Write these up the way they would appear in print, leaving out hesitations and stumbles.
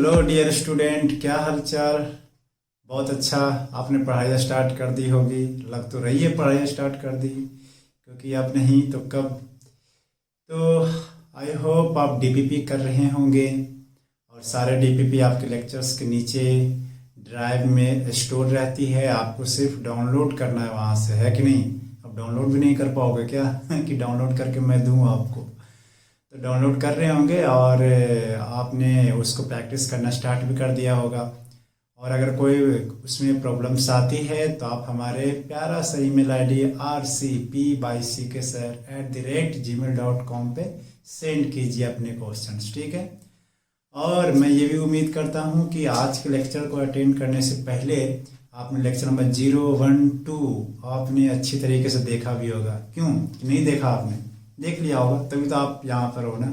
Hello dear student, क्या हालचाल। बहुत अच्छा, आपने पढ़ाई स्टार्ट कर दी होगी। लग तो रही है पढ़ाई स्टार्ट कर दी, क्योंकि अब नहीं तो कब। तो आई होप आप डीपीपी कर रहे होंगे और सारे डीपीपी आपके लेक्चर्स के नीचे ड्राइव में स्टोर रहती है। आपको सिर्फ डाउनलोड करना है वहाँ से, है कि नहीं। अब डाउनलोड भी नहीं कर पाओगे क्या कि डाउनलोड करके मैं दूँ आपको। तो डाउनलोड कर रहे होंगे और आपने उसको प्रैक्टिस करना स्टार्ट भी कर दिया होगा। और अगर कोई उसमें प्रॉब्लम्स आती है तो आप हमारे प्यारा सा ईमेल आईडी rcp@gmail.com पे सेंड कीजिए अपने क्वेश्चंस, ठीक है। और मैं ये भी उम्मीद करता हूँ कि आज के लेक्चर को अटेंड करने से पहले आपने लेक्चर नंबर 0, 1, 2 आपने अच्छी तरीके से देखा भी होगा। क्यों नहीं देखा? आपने देख लिया होगा, तभी तो आप यहाँ पर हो ना।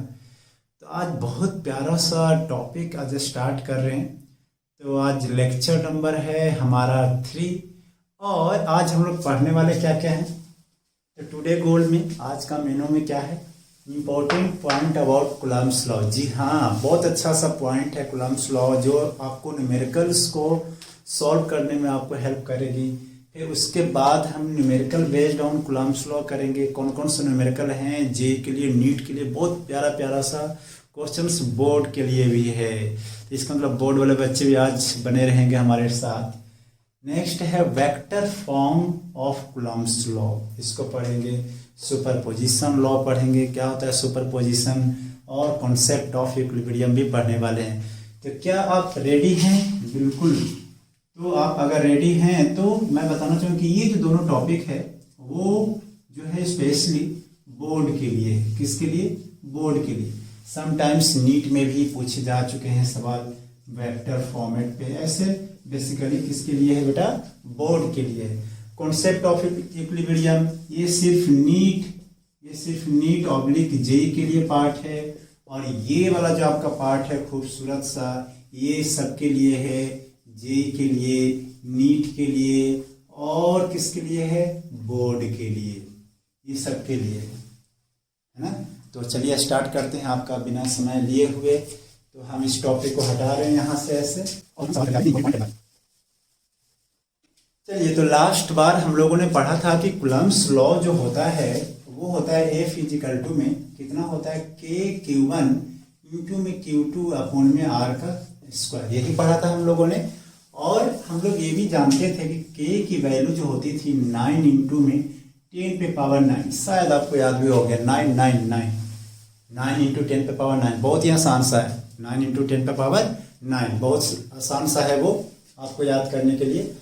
तो आज बहुत प्यारा सा टॉपिक आज स्टार्ट कर रहे हैं। तो आज लेक्चर नंबर है हमारा 3 और आज हम लोग पढ़ने वाले क्या क्या हैं। तो टुडे गोल में आज का मेनू में क्या है, important point about Coulomb's law. जी हाँ, बहुत अच्छा सा पॉइंट है कूलम्ब्स लॉ, जो आपको न्यूमेरिकल्स को सॉल्व करने में आपको हेल्प करेगी। फिर उसके बाद हम numerical based on Coulomb's law करेंगे। कौन कौन से न्यूमेरिकल हैं जे के लिए, नीट के लिए। बहुत प्यारा प्यारा सा क्वेश्चंस बोर्ड के लिए भी है। तो इसका मतलब बोर्ड वाले बच्चे भी आज बने रहेंगे हमारे साथ। नेक्स्ट है vector form of Coulomb's law, इसको पढ़ेंगे। सुपरपोजिशन लॉ पढ़ेंगे, क्या होता है सुपरपोजिशन, और कॉन्सेप्ट ऑफ इक्विलिब्रियम भी पढ़ने वाले हैं। तो क्या आप रेडी हैं? बिल्कुल। तो आप अगर रेडी हैं तो मैं बताना चाहूँ कि ये जो दोनों टॉपिक है वो जो है स्पेशली बोर्ड के लिए। किसके लिए? बोर्ड के लिए। समटाइम्स नीट में भी पूछे जा चुके हैं सवाल वेक्टर फॉर्मेट पे। ऐसे बेसिकली किसके लिए है बेटा? बोर्ड के लिए। कॉन्सेप्ट ऑफ इक्विलिब्रियम ये सिर्फ नीट ऑब्लिक जेई के लिए पार्ट है। और ये वाला जो आपका पार्ट है खूबसूरत सा, ये सबके लिए है, जेई के लिए, नीट के लिए, और किसके लिए है? बोर्ड के लिए। ये सब के लिए है ना। तो चलिए स्टार्ट करते हैं आपका बिना समय लिए हुए। तो हम इस टॉपिक को हटा रहे हैं यहाँ से ऐसे। चलिए, तो लास्ट बार हम लोगों ने पढ़ा था कि कूलम्ब्स लॉ जो होता है वो होता है F = में कितना होता है, K(Q1) × में Q2 अपॉन में R का स्क्वायर। यही पढ़ा था हम लोगों ने। और हम लोग ये भी जानते थे कि K की वैल्यू जो होती थी 9 × में 10⁹, शायद आपको याद भी हो गया। 9 × 10⁹, बहुत ही आसान सा है। 9 × 10⁹, बहुत आसान सा है वो आपको याद करने के लिए।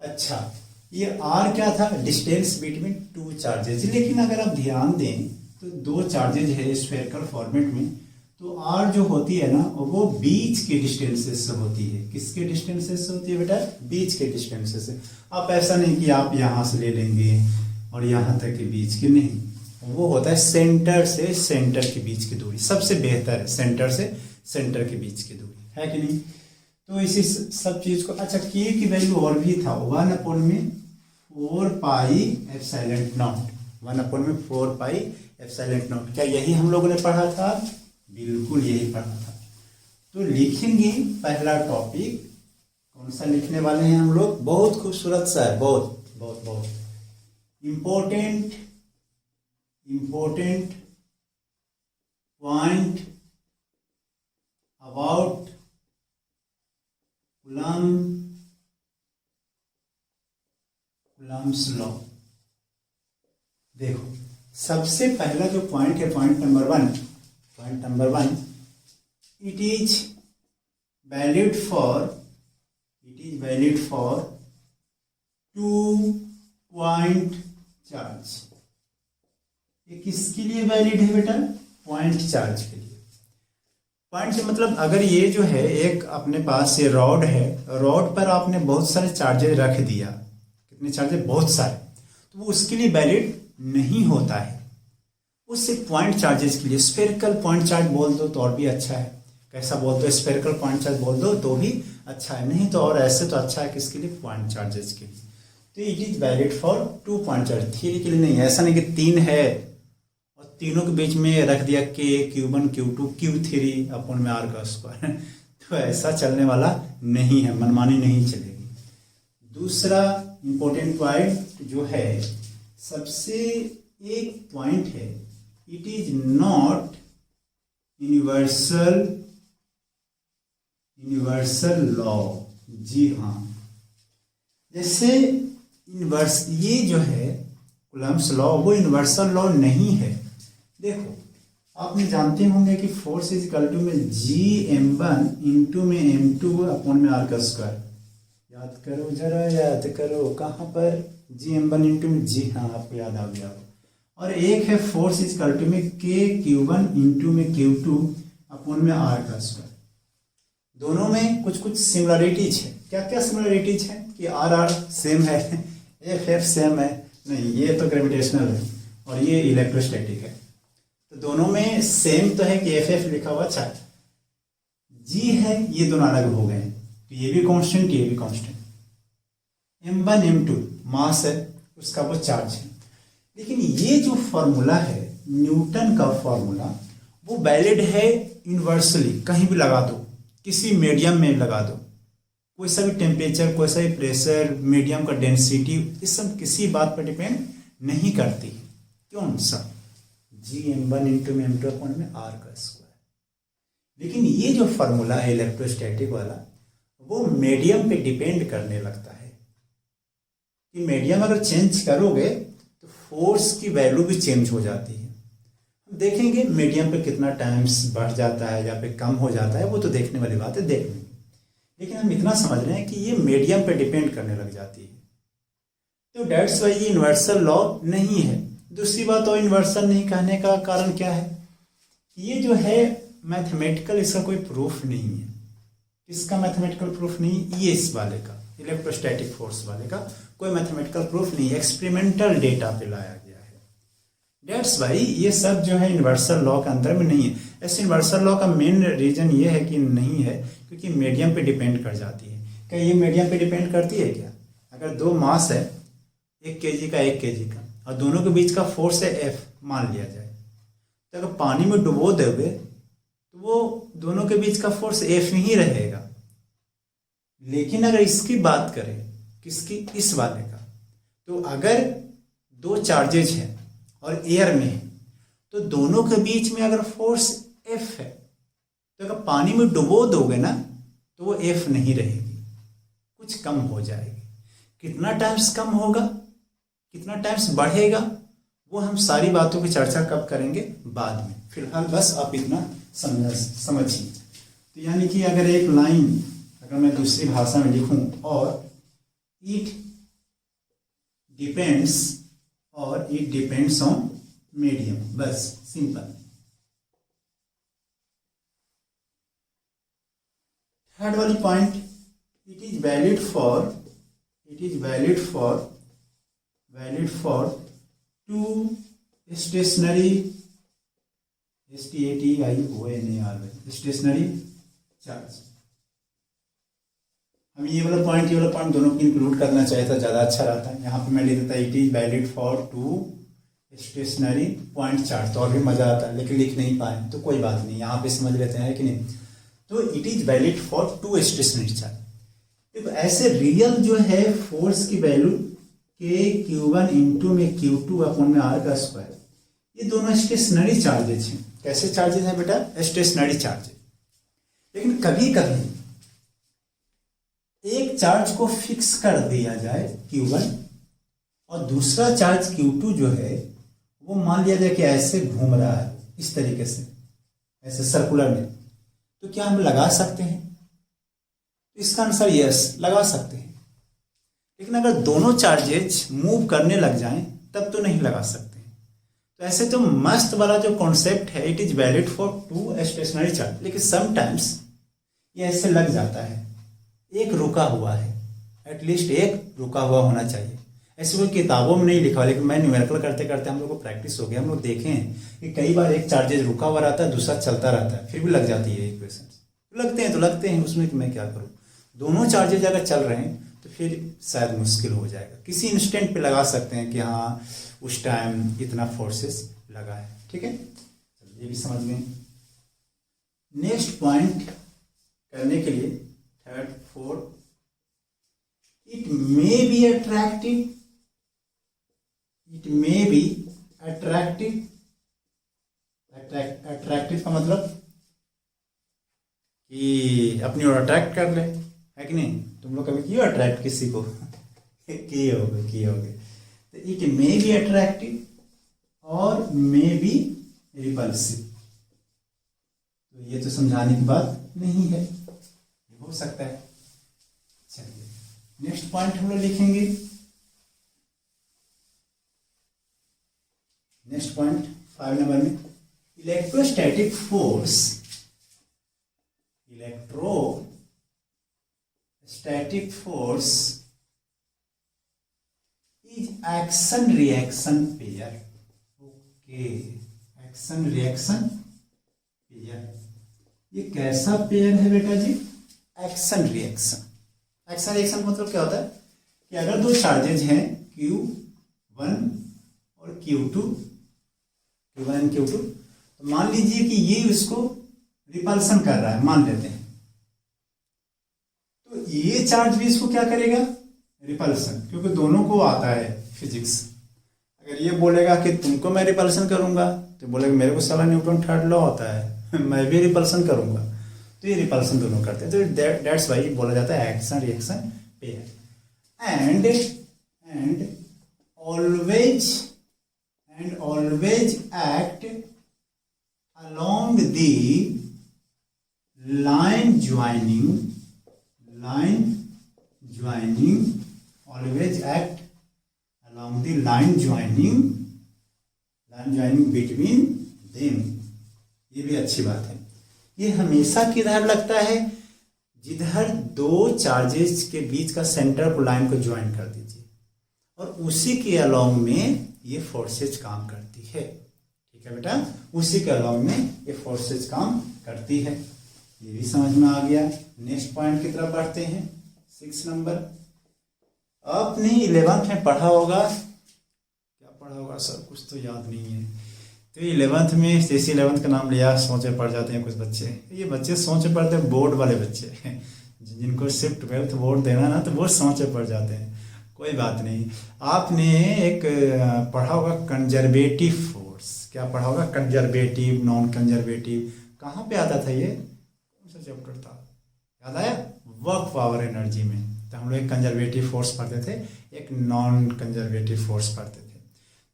अच्छा, ये R क्या था? Distance between 2 charges. लेकिन अगर आप ध्यान दें तो 2 चार्जेज है स्फेरिकल फॉर्मेट में, तो R जो होती है ना वो बीच के डिस्टेंसेस से होती है। किसके डिस्टेंसेस से होती है बेटा? बीच के डिस्टेंसेस से। आप ऐसा नहीं कि आप यहाँ से ले लेंगे और यहाँ तक के बीच की, नहीं। वो होता है सेंटर से सेंटर के बीच की दूरी। सबसे बेहतर है सेंटर से सेंटर के बीच की दूरी, है कि नहीं। तो इसी सब चीज को, अच्छा K की वैल्यू और भी था 1/4πε0। 1/4πε0। क्या यही हम लोगों ने पढ़ा था? बिल्कुल यही पढ़ा था। तो लिखेंगे पहला टॉपिक कौन सा लिखने वाले हैं हम लोग? बहुत खूबसूरत सा है, बहुत बहुत बहुत important point about Coulomb's law. देखो, सबसे पहला जो पॉइंट है, point number 1, it is valid for 2 point charge. ये किसके लिए वैलिड है बेटा? पॉइंट चार्ज के लिए। पॉइंट से मतलब अगर ये जो है एक अपने पास ये रॉड है, रॉड पर आपने बहुत सारे चार्जेस रख दिया। कितने चार्जेस? बहुत सारे। तो वो उसके लिए वैलिड नहीं होता है। उससे पॉइंट चार्जेस के लिए स्फेरिकल पॉइंट चार्ज बोल दो तो और भी अच्छा है। कैसा बोल दो? स्फेरिकल पॉइंट चार्ज बोल दो तो भी अच्छा है। नहीं तो और ऐसे तो अच्छा है किसके लिए? पॉइंट चार्जेस के लिए। तो it is valid for 2 point charge. Three के लिए नहीं। ऐसा नहीं कि 3 है और तीनों के बीच में रख दिया K, Q1, Q2, Q3 upon में R का स्क्वायर। तो ऐसा चलने वाला नहीं है, मनमानी नहीं चलेगी। दूसरा इंपॉर्टेंट पॉइंट जो है, सबसे एक पॉइंट है, it is not universal law. जी हाँ, जैसे ये जो है कूलम्ब्स लॉ, वो यूनिवर्सल लॉ नहीं है। देखो, आपने जानते होंगे कि फोर्स इज इक्वल टू में जी m1 इंटू में m2 अपॉन में r का स्क्वायर। याद करो जरा, याद करो, कहाँ पर, जी m1 इंटू में, जी हाँ आपको याद आ गया। और एक है फोर्स इज इक्वल टू में k(q1) इंटू में q2 अपॉन में r का स्क्वायर। दोनों में कुछ कुछ सिमिलरिटीज है। क्या क्या सिमिलरिटीज है कि r सेम है, f सेम है? नहीं, ये तो ग्रेविटेशनल है और ये इलेक्ट्रोस्टैटिक है। तो दोनों में सेम तो है कि एफ लिखा हुआ, अच्छा जी है, ये दोनों अलग हो गए। तो ये भी कांस्टेंट, ये भी कांस्टेंट। m1 m2 मास है, उसका वो चार्ज है। लेकिन ये जो फॉर्मूला है न्यूटन का फॉर्मूला, वो वैलिड है यूनिवर्सली, कहीं भी लगा दो, किसी मीडियम में लगा दो, कोई सा भी टेम्परेचर, कोई सा भी प्रेशर, मीडियम का डेंसिटी, इस सब किसी बात पर डिपेंड नहीं करती। क्यों सा, जी m1 इंटू में m2 अपॉन में r का स्क्वायर। लेकिन ये जो फॉर्मूला है इलेक्ट्रोस्टैटिक वाला, वो मीडियम पे डिपेंड करने लगता है कि मीडियम अगर चेंज करोगे तो फोर्स की वैल्यू भी चेंज हो जाती है। हम देखेंगे मीडियम पे कितना टाइम्स बढ़ जाता है या पे कम हो जाता है, वो तो देखने वाली बात है, देख लेंगे। लेकिन हम इतना समझ रहे हैं कि ये मीडियम पे डिपेंड करने लग जाती है। तो डेट्स वाई ये यूनिवर्सल लॉ नहीं है। दूसरी बात, और यूनिवर्सल नहीं कहने का कारण क्या है, ये जो है मैथमेटिकल, इसका कोई प्रूफ नहीं है। इसका मैथमेटिकल प्रूफ नहीं, ये इस वाले का, इलेक्ट्रोस्टैटिक फोर्स वाले का कोई मैथमेटिकल प्रूफ नहीं है, एक्सपेरिमेंटल डेटा पे लाया गया है। डेट्स वाई ये सब जो है यूनिवर्सल लॉ के अंदर में नहीं है। ऐसे यूनिवर्सल लॉ का मेन रीजन ये है कि नहीं है क्योंकि मीडियम पे डिपेंड कर जाती है। क्या ये मीडियम पे डिपेंड करती है क्या? अगर दो मास है, 1 kg का 1 kg का, और दोनों के बीच का फोर्स है F मान लिया जाए, तो अगर पानी में डुबो दोगे तो वो दोनों के बीच का फोर्स F ही रहेगा। लेकिन अगर इसकी बात करें, किसकी, इस वाले का, तो अगर दो चार्जेज हैं और एयर में है, तो दोनों के बीच में अगर फोर्स F है, तो अगर पानी में डुबो दोगे ना तो वो F नहीं रहेगी, कुछ कम हो जाएगी। कितना टाइम्स कम होगा, कितना टाइम्स बढ़ेगा, वो हम सारी बातों की चर्चा कब करेंगे, बाद में। फिलहाल बस आप इतना समझिए। तो यानी कि अगर एक लाइन अगर मैं दूसरी भाषा में लिखूं, और इट डिपेंड्स ऑन मीडियम, बस सिंपल। थर्ड वाली point, it is valid for two stationary stationary charge. हम ये वाला पॉइंट दोनों को इंक्लूड करना चाहिए था, ज़्यादा अच्छा रहता है। यहाँ पे मैं लिख देता it is valid for two stationary point charge, तो और भी मज़ा आता है, लेकिन लिख नहीं पाए तो कोई बात नहीं, यहाँ पे समझ लेते हैं कि नहीं। तो it is valid for two stationary charge. देखो ऐसे रियल जो है फोर्स की वैल्यू k(q1) इंटू में q2 अपॉन में r का स्क्वायर, ये दोनों स्टेशनरी चार्जेज हैं। कैसे चार्जेज हैं बेटा? Stationary charges. लेकिन कभी कभी एक चार्ज को फिक्स कर दिया जाए q1, और दूसरा चार्ज q2 जो है वो मान लिया जाए कि ऐसे घूम रहा है, इस तरीके से, ऐसे सर्कुलर में, तो क्या हम लगा सकते हैं? इसका आंसर यस, लगा सकते हैं। लेकिन अगर दोनों चार्जेज मूव करने लग जाएं तब तो नहीं लगा सकते। तो ऐसे तो मस्त वाला जो कॉन्सेप्ट है, it is valid for two stationary charge, लेकिन समटाइम्स ये ऐसे लग जाता है, एक रुका हुआ है, एटलीस्ट एक रुका हुआ होना चाहिए। ऐसे कोई किताबों में नहीं लिखा, लेकिन मैं न्यूमेरिकल करते करते हम लोग को प्रैक्टिस हो गया, हम लोग देखे हैं कि कई बार एक चार्जेज रुका हुआ रहता है, दूसरा चलता रहता है, फिर भी लग जाती है इक्वेशन। लगते हैं तो लगते हैं, उसमें कि मैं क्या करूँ। दोनों चार्जेज अगर चल रहे हैं तो फिर शायद मुश्किल हो जाएगा। किसी इंस्टेंट पे लगा सकते हैं कि हाँ उस टाइम इतना फोर्सेस लगा है, ठीक है, ये भी समझ गए। नेक्स्ट पॉइंट करने के लिए, third fourth, it may be attractive, it may be attractive, attractive का मतलब कि अपनी ओर अट्रैक्ट कर ले, है कि नहीं? तुम लोग कभी किए अट्रैक्ट किसी को? किए होगे। तो इट मे बी अट्रैक्टिव और मे बी रिपल्सिव। तो ये तो समझाने की बात नहीं है, ये हो सकता है। चलिए नेक्स्ट पॉइंट हम लोग लिखेंगे। नेक्स्ट पॉइंट 5 नंबर में, electrostatic force, electrostatic force is action reaction pair. Okay, action reaction pair, ये कैसा पेयर है बेटा जी? Action reaction. एक्शन रिएक्शन मतलब क्या होता है कि अगर दो चार्जेज हैं Q1 और Q2, Q1 एंड Q2, तो मान लीजिए कि ये इसको रिपल्सन कर रहा है, मान लेते हैं, तो ये चार्ज भी इसको क्या करेगा? रिपल्सन, क्योंकि दोनों को आता है फिजिक्स। अगर ये बोलेगा कि तुमको मैं रिपल्सन करूंगा, तो बोलेगा मेरे को साला न्यूटन थर्ड लॉ होता है, मैं भी रिपल्सन करूंगा, तो ये रिपल्सन दोनों करते हैं। तो दैट्स वाई बोला जाता है action reaction pair. And always act along the line joining, always act along the line joining between them। ये भी अच्छी बात है। ये हमेशा किधर लगता है? जिधर दो चार्जेस के बीच का सेंटर को, लाइन को ज्वाइन कर दीजिए, और उसी के अलोंग में ये फोर्सेज काम करती है। ठीक है बेटा, उसी के अलोंग में ये फोर्सेज काम करती है। ये भी समझ में आ गया। नेक्स्ट पॉइंट की तरफ बढ़ते हैं, 6 नंबर। आपने 11th में पढ़ा होगा, क्या पढ़ा होगा सर? कुछ तो याद नहीं है। तो 11th में, जैसे 11th का नाम लिया, सोचे पढ़ जाते हैं कुछ बच्चे। ये बच्चे सोचे पढ़ते हैं, बोर्ड वाले बच्चे जिनको सिर्फ 12th बोर्ड देना ना, तो वो सोचे पढ़ जाते हैं। कोई बात नहीं। आपने एक पढ़ा होगा कंजर्वेटिव फोर्स। क्या पढ़ा होगा? Conservative, non conservative. कहाँ पे आता था ये? कौन सा चैप्टर था, याद आया? वर्क पावर एनर्जी में। तो हम लोग एक कंजर्वेटिव फोर्स पढ़ते थे, एक नॉन कंजर्वेटिव फोर्स पढ़ते थे।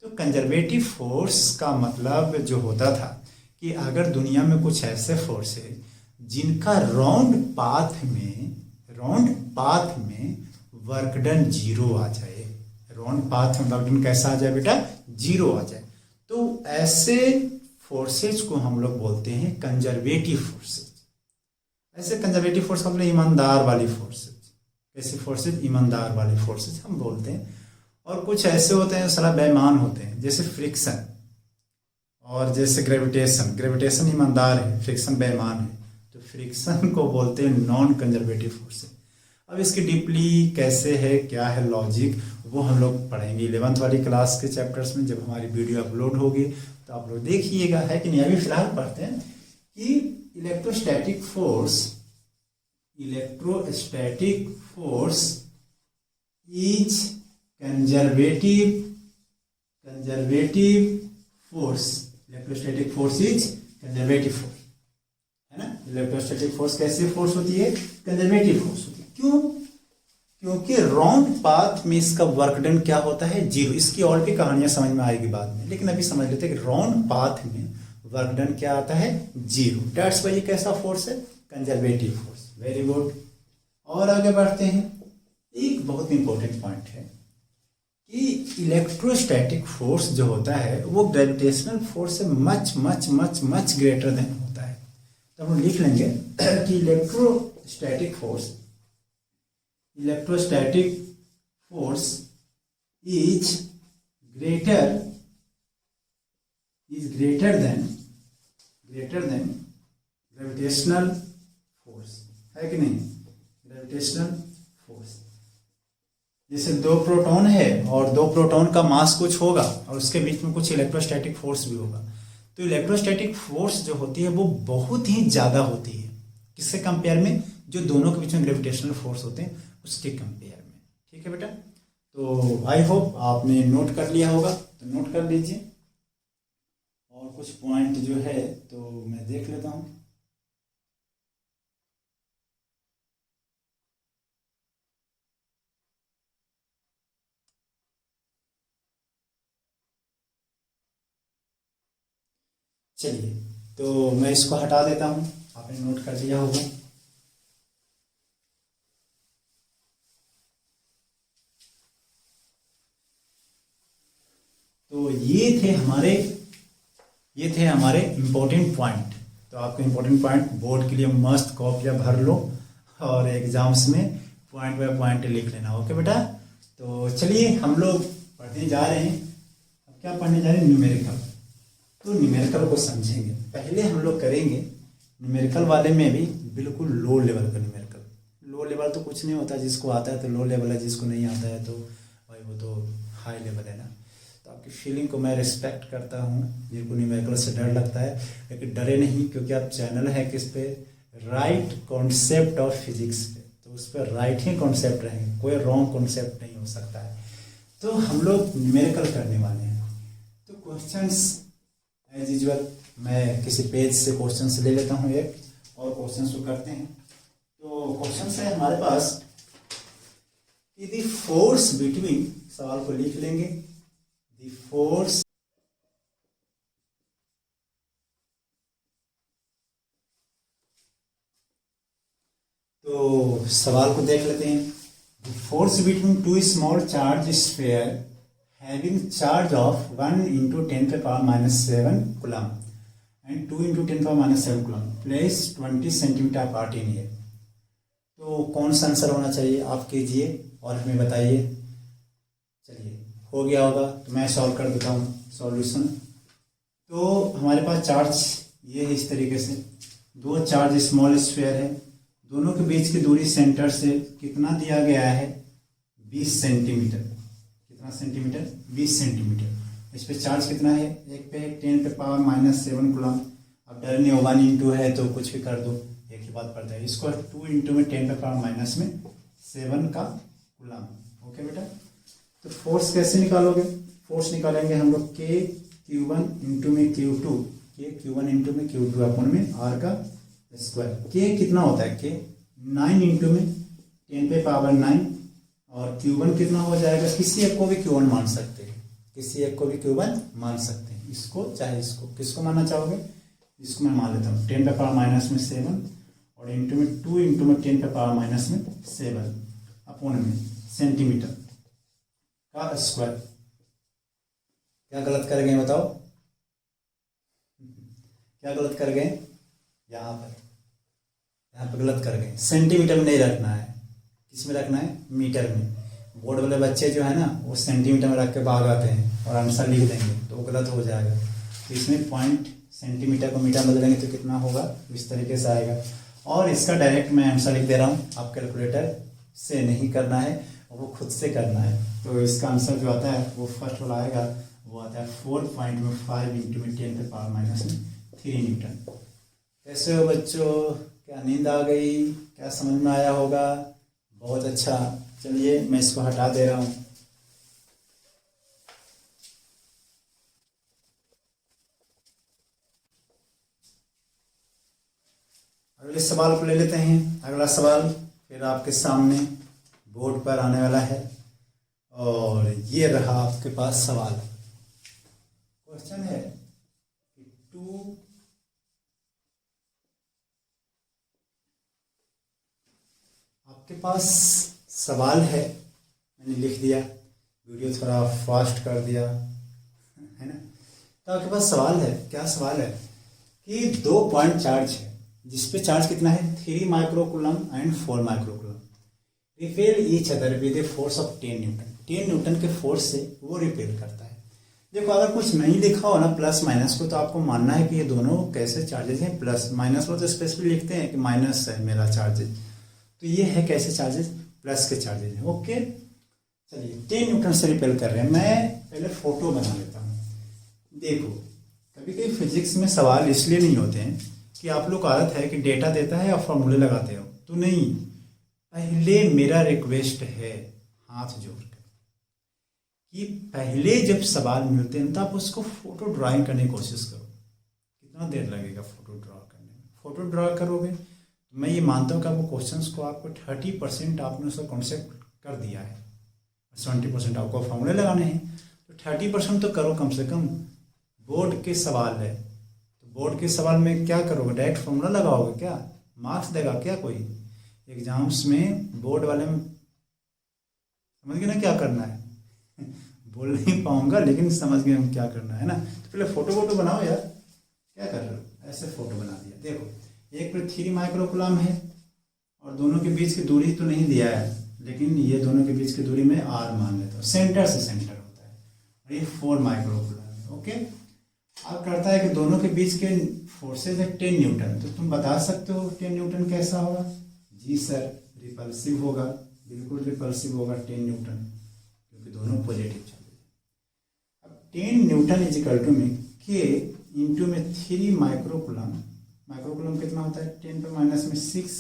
तो कंजर्वेटिव फोर्स का मतलब जो होता था कि अगर दुनिया में कुछ ऐसे फोर्स है जिनका राउंड पाथ में वर्क डन 0 आ जाए, राउंड पाथ में वर्क डन कैसा आ जाए बेटा? 0 आ जाए, तो ऐसे फोर्सेज को हम लोग बोलते हैं कंजर्वेटिव फोर्सेज। ऐसे कंजर्वेटिव फोर्स मतलब ईमानदार वाली फोर्सेज। ऐसे फोर्सेज ईमानदार वाले फोर्सेज हम बोलते हैं। और कुछ ऐसे होते हैं सारा बेईमान होते हैं, जैसे फ्रिक्शन और जैसे ग्रेविटेशन ईमानदार है, फ्रिक्शन बेईमान है, तो फ्रिक्शन को बोलते हैं नॉन कंजर्वेटिव फोर्सेज। अब इसकी डीपली कैसे है, क्या है लॉजिक, वो हम लोग पढ़ेंगे 11th वाली क्लास के चैप्टर्स में, जब हमारी वीडियो अपलोड होगी तो आप लोग देखिएगा, है कि नहीं। अभी फिलहाल पढ़ते हैं कि electrostatic force is conservative force. Electrostatic force is conservative force, है ना। इलेक्ट्रोस्टैटिक फोर्स कैसी फोर्स होती है? कंजर्वेटिव फोर्स होती है। क्यों? क्योंकि राउंड पाथ में इसका वर्क डन क्या होता है? 0। इसकी और भी कहानियां समझ में आएगी बाद में, लेकिन अभी समझ लेते हैं कि राउंड पाथ में वर्क डन क्या आता है? 0। दैट्स वाई ये कैसा फोर्स है? Conservative force. Very good. और आगे बढ़ते हैं। एक बहुत इंपॉर्टेंट पॉइंट है कि इलेक्ट्रोस्टैटिक फोर्स जो होता है वो ग्रेविटेशनल फोर्स से much much much much greater than होता है। तो हम लिख लेंगे कि electrostatic force is greater than gravitational force, है कि नहीं? Gravitational force. जैसे 2 प्रोटॉन है और 2 प्रोटॉन का मास कुछ होगा और उसके बीच में कुछ इलेक्ट्रोस्टैटिक फोर्स भी होगा, तो इलेक्ट्रोस्टैटिक फोर्स जो होती है वो बहुत ही ज़्यादा होती है। किससे कंपेयर में? जो दोनों के बीच में ग्रेविटेशनल फोर्स होते हैं उसके कंपेयर में। ठीक है बेटा, तो आई होप आपने नोट कर लिया होगा, तो नोट कर लीजिए। और कुछ पॉइंट जो है तो मैं देख लेता हूँ। चलिए, तो मैं इसको हटा देता हूँ, आपने नोट कर लिया होगा। तो ये थे हमारे इम्पोर्टेंट पॉइंट। तो आपके इम्पोर्टेंट पॉइंट बोर्ड के लिए मस्त कॉपियाँ भर लो और एग्जाम्स में पॉइंट बाय पॉइंट लिख लेना। ओके बेटा, तो चलिए हम लोग पढ़ने जा रहे हैं। अब क्या पढ़ने जा रहे हैं? न्यूमेरिकल। तो न्यूमेरिकल को समझेंगे। पहले हम लोग करेंगे न्यूमेरिकल वाले में भी बिल्कुल लो लेवल का न्यूमेरिकल। लो लेवल तो कुछ नहीं होता, जिसको आता है तो लो लेवल है, जिसको नहीं आता है तो भाई वो तो हाई लेवल है ना। तो आपकी फीलिंग को मैं रिस्पेक्ट करता हूँ, जिनको न्यूमेरिकल से डर लगता है, लेकिन डरे नहीं, क्योंकि आप चैनल है किस पे? राइट कॉन्सेप्ट ऑफ फिजिक्स पे। तो उस पर राइट ही कॉन्सेप्ट रहेंगे, कोई रॉन्ग कॉन्सेप्ट नहीं हो सकता है। तो हम लोग न्यूमेरिकल करने वाले हैं। तो क्वेश्चंस एज यूजुअल मैं किसी पेज से क्वेश्चंस ले लेता हूँ एक, और क्वेश्चंस को करते हैं। तो क्वेश्चंस है हमारे पास कि द फोर्स बिटवीन, सवाल को लिख लेंगे, द फोर्स तो सवाल को देख लेते हैं। The force between two small charge sphere having charge of 1 into 10 to the power minus 7 coulomb and 2 into 10 to the power minus 7 coulomb placed 20 centimeter apart in air। तो कौन सा आंसर होना चाहिए आप कीजिए और हमें बताइए। चलिए, हो गया होगा तो मैं सॉल्व कर देता हूँ सॉल्यूशन। तो हमारे पास चार्ज ये है इस तरीके से, दो चार्ज स्मॉल स्फीयर है, दोनों के बीच की दूरी सेंटर से कितना दिया गया है? 20 सेंटीमीटर। कितना सेंटीमीटर? 20 सेंटीमीटर। इस पे चार्ज कितना है? एक पे 10 पे पावर माइनस 7 कुलम। अब डर नहीं, 1 इंटू है तो कुछ भी कर दो, एक ही बात पड़ता है। इसको 2 इंटू में 10 पे पावर माइनस में 7 का कुलम। ओके बेटा, तो फोर्स कैसे निकालोगे? फोर्स निकालेंगे हम लोग के Q1 इंटू में Q2, के Q1 इंटू में Q2 अपन में R का स्क्वायर। के कितना होता है? के 9 इंटू में 10 पे पावर 9, और Q1 कितना हो जाएगा? किसी एक को भी Q1 मान सकते हैं, किसी एक को भी Q1 मान सकते हैं, इसको चाहे इसको। किसको मानना चाहोगे? इसको मैं मान लेता हूँ 10 पे पावर माइनस में 7 और इंटू में 2 इंटू में 10 पे पावर माइनस में 7 अपॉन में सेंटीमीटर का स्क्वायर। क्या गलत कर गए बताओ? क्या गलत कर गए? यहाँ पर गलत कर गए। सेंटीमीटर में नहीं रखना है, किस में रखना है? मीटर में। बोर्ड वाले बच्चे जो है ना वो सेंटीमीटर में रख के भाग आते हैं और आंसर लिख देंगे, तो वो गलत हो जाएगा। तो इसमें पॉइंट सेंटीमीटर को मीटर बदलेंगे तो कितना होगा? इस तरीके से आएगा। और इसका डायरेक्ट मैं आंसर लिख दे रहा हूँ, आप कैलकुलेटर से नहीं करना है, वो खुद से करना है। तो इसका आंसर जो आता है वो फर्स्ट वाला आएगा, वो आता है 4.5 इंटू में 10 पे पावर माइनस में 3 न्यूटन। कैसे हो बच्चों? क्या नींद आ गई? क्या समझ में आया होगा? बहुत अच्छा। चलिए मैं इसको हटा दे रहा हूँ। अगले सवाल को ले लेते हैं। अगला सवाल फिर आपके सामने बोर्ड पर आने वाला है, और ये रहा आपके पास सवाल। क्वेश्चन है कि आपके पास सवाल है, मैंने लिख दिया, वीडियो थोड़ा फास्ट कर दिया है ना। तो आपके पास सवाल है, क्या सवाल है कि 2 पॉइंट चार्ज है, जिसपे चार्ज कितना है? 3 microcoulomb and 4 microcoulomb. Repel each other with a force of 10 Newton. 10 Newton के फोर्स से वो रिपेल करता है। देखो, अगर कुछ नहीं लिखा हो ना प्लस माइनस को, तो आपको मानना है कि ये दोनों कैसे चार्जेस हैं। प्लस माइनस में तो स्पेसिफिक लिखते हैं कि माइनस है मेरा चार्जेस, तो ये है कैसे चार्जेस? प्लस के चार्जेस हैं। ओके, चलिए 10 न्यूटन से रिपेल कर रहे हैं। मैं पहले फोटो बना लेता हूँ। देखो, कभी कभी फिजिक्स में सवाल इसलिए नहीं होते हैं कि आप लोग को आदत है कि डेटा देता है और फॉर्मूले लगाते हो, तो नहीं, पहले मेरा रिक्वेस्ट है हाथ जोड़कर कि पहले जब सवाल मिलते हैं तो आप उसको फोटो ड्राइंग करने की कोशिश करो। कितना देर लगेगा फोटो ड्रॉ करने में? फोटो ड्रॉ करोगे तो मैं ये मानता हूँ कि आपको क्वेश्चंस को आपको 30% आपने उसका कॉन्सेप्ट कर दिया है, 70% आपको फॉर्मूले लगाने हैं, तो 30% तो करो कम से कम। बोर्ड के सवाल है तो बोर्ड के सवाल में क्या करोगे? डायरेक्ट फॉर्मूला लगाओगे क्या? मार्क्स देगा क्या कोई? एग्जाम्स में बोर्ड वाले में समझ गए ना क्या करना है? बोल नहीं पाऊंगा लेकिन समझ गए हम क्या करना है ना। तो पहले फोटो बनाओ यार, क्या कर रहे हो? ऐसे फोटो बना दिया। देखो एक पर 3 माइक्रोकुलम है और दोनों के बीच की दूरी तो नहीं दिया है, लेकिन ये दोनों के बीच की दूरी में r मान लेता हूँ, सेंटर से सेंटर होता है, और ये 4 माइक्रोकुलम है। ओके, अब करता है कि दोनों के बीच के फोर्सेज है 10 न्यूटन। तो तुम बता सकते हो 10 न्यूटन कैसा होगा? जी सर, रिपल्सिव होगा, बिल्कुल रिपल्सिव होगा 10 न्यूटन, क्योंकि दोनों पॉजिटिव चल रहे हैं। अब 10 न्यूटन इज इक्वल टू में के इंटू में 3 माइक्रोकुलम। माइक्रोकुलम कितना होता है? 10 पे माइनस में 6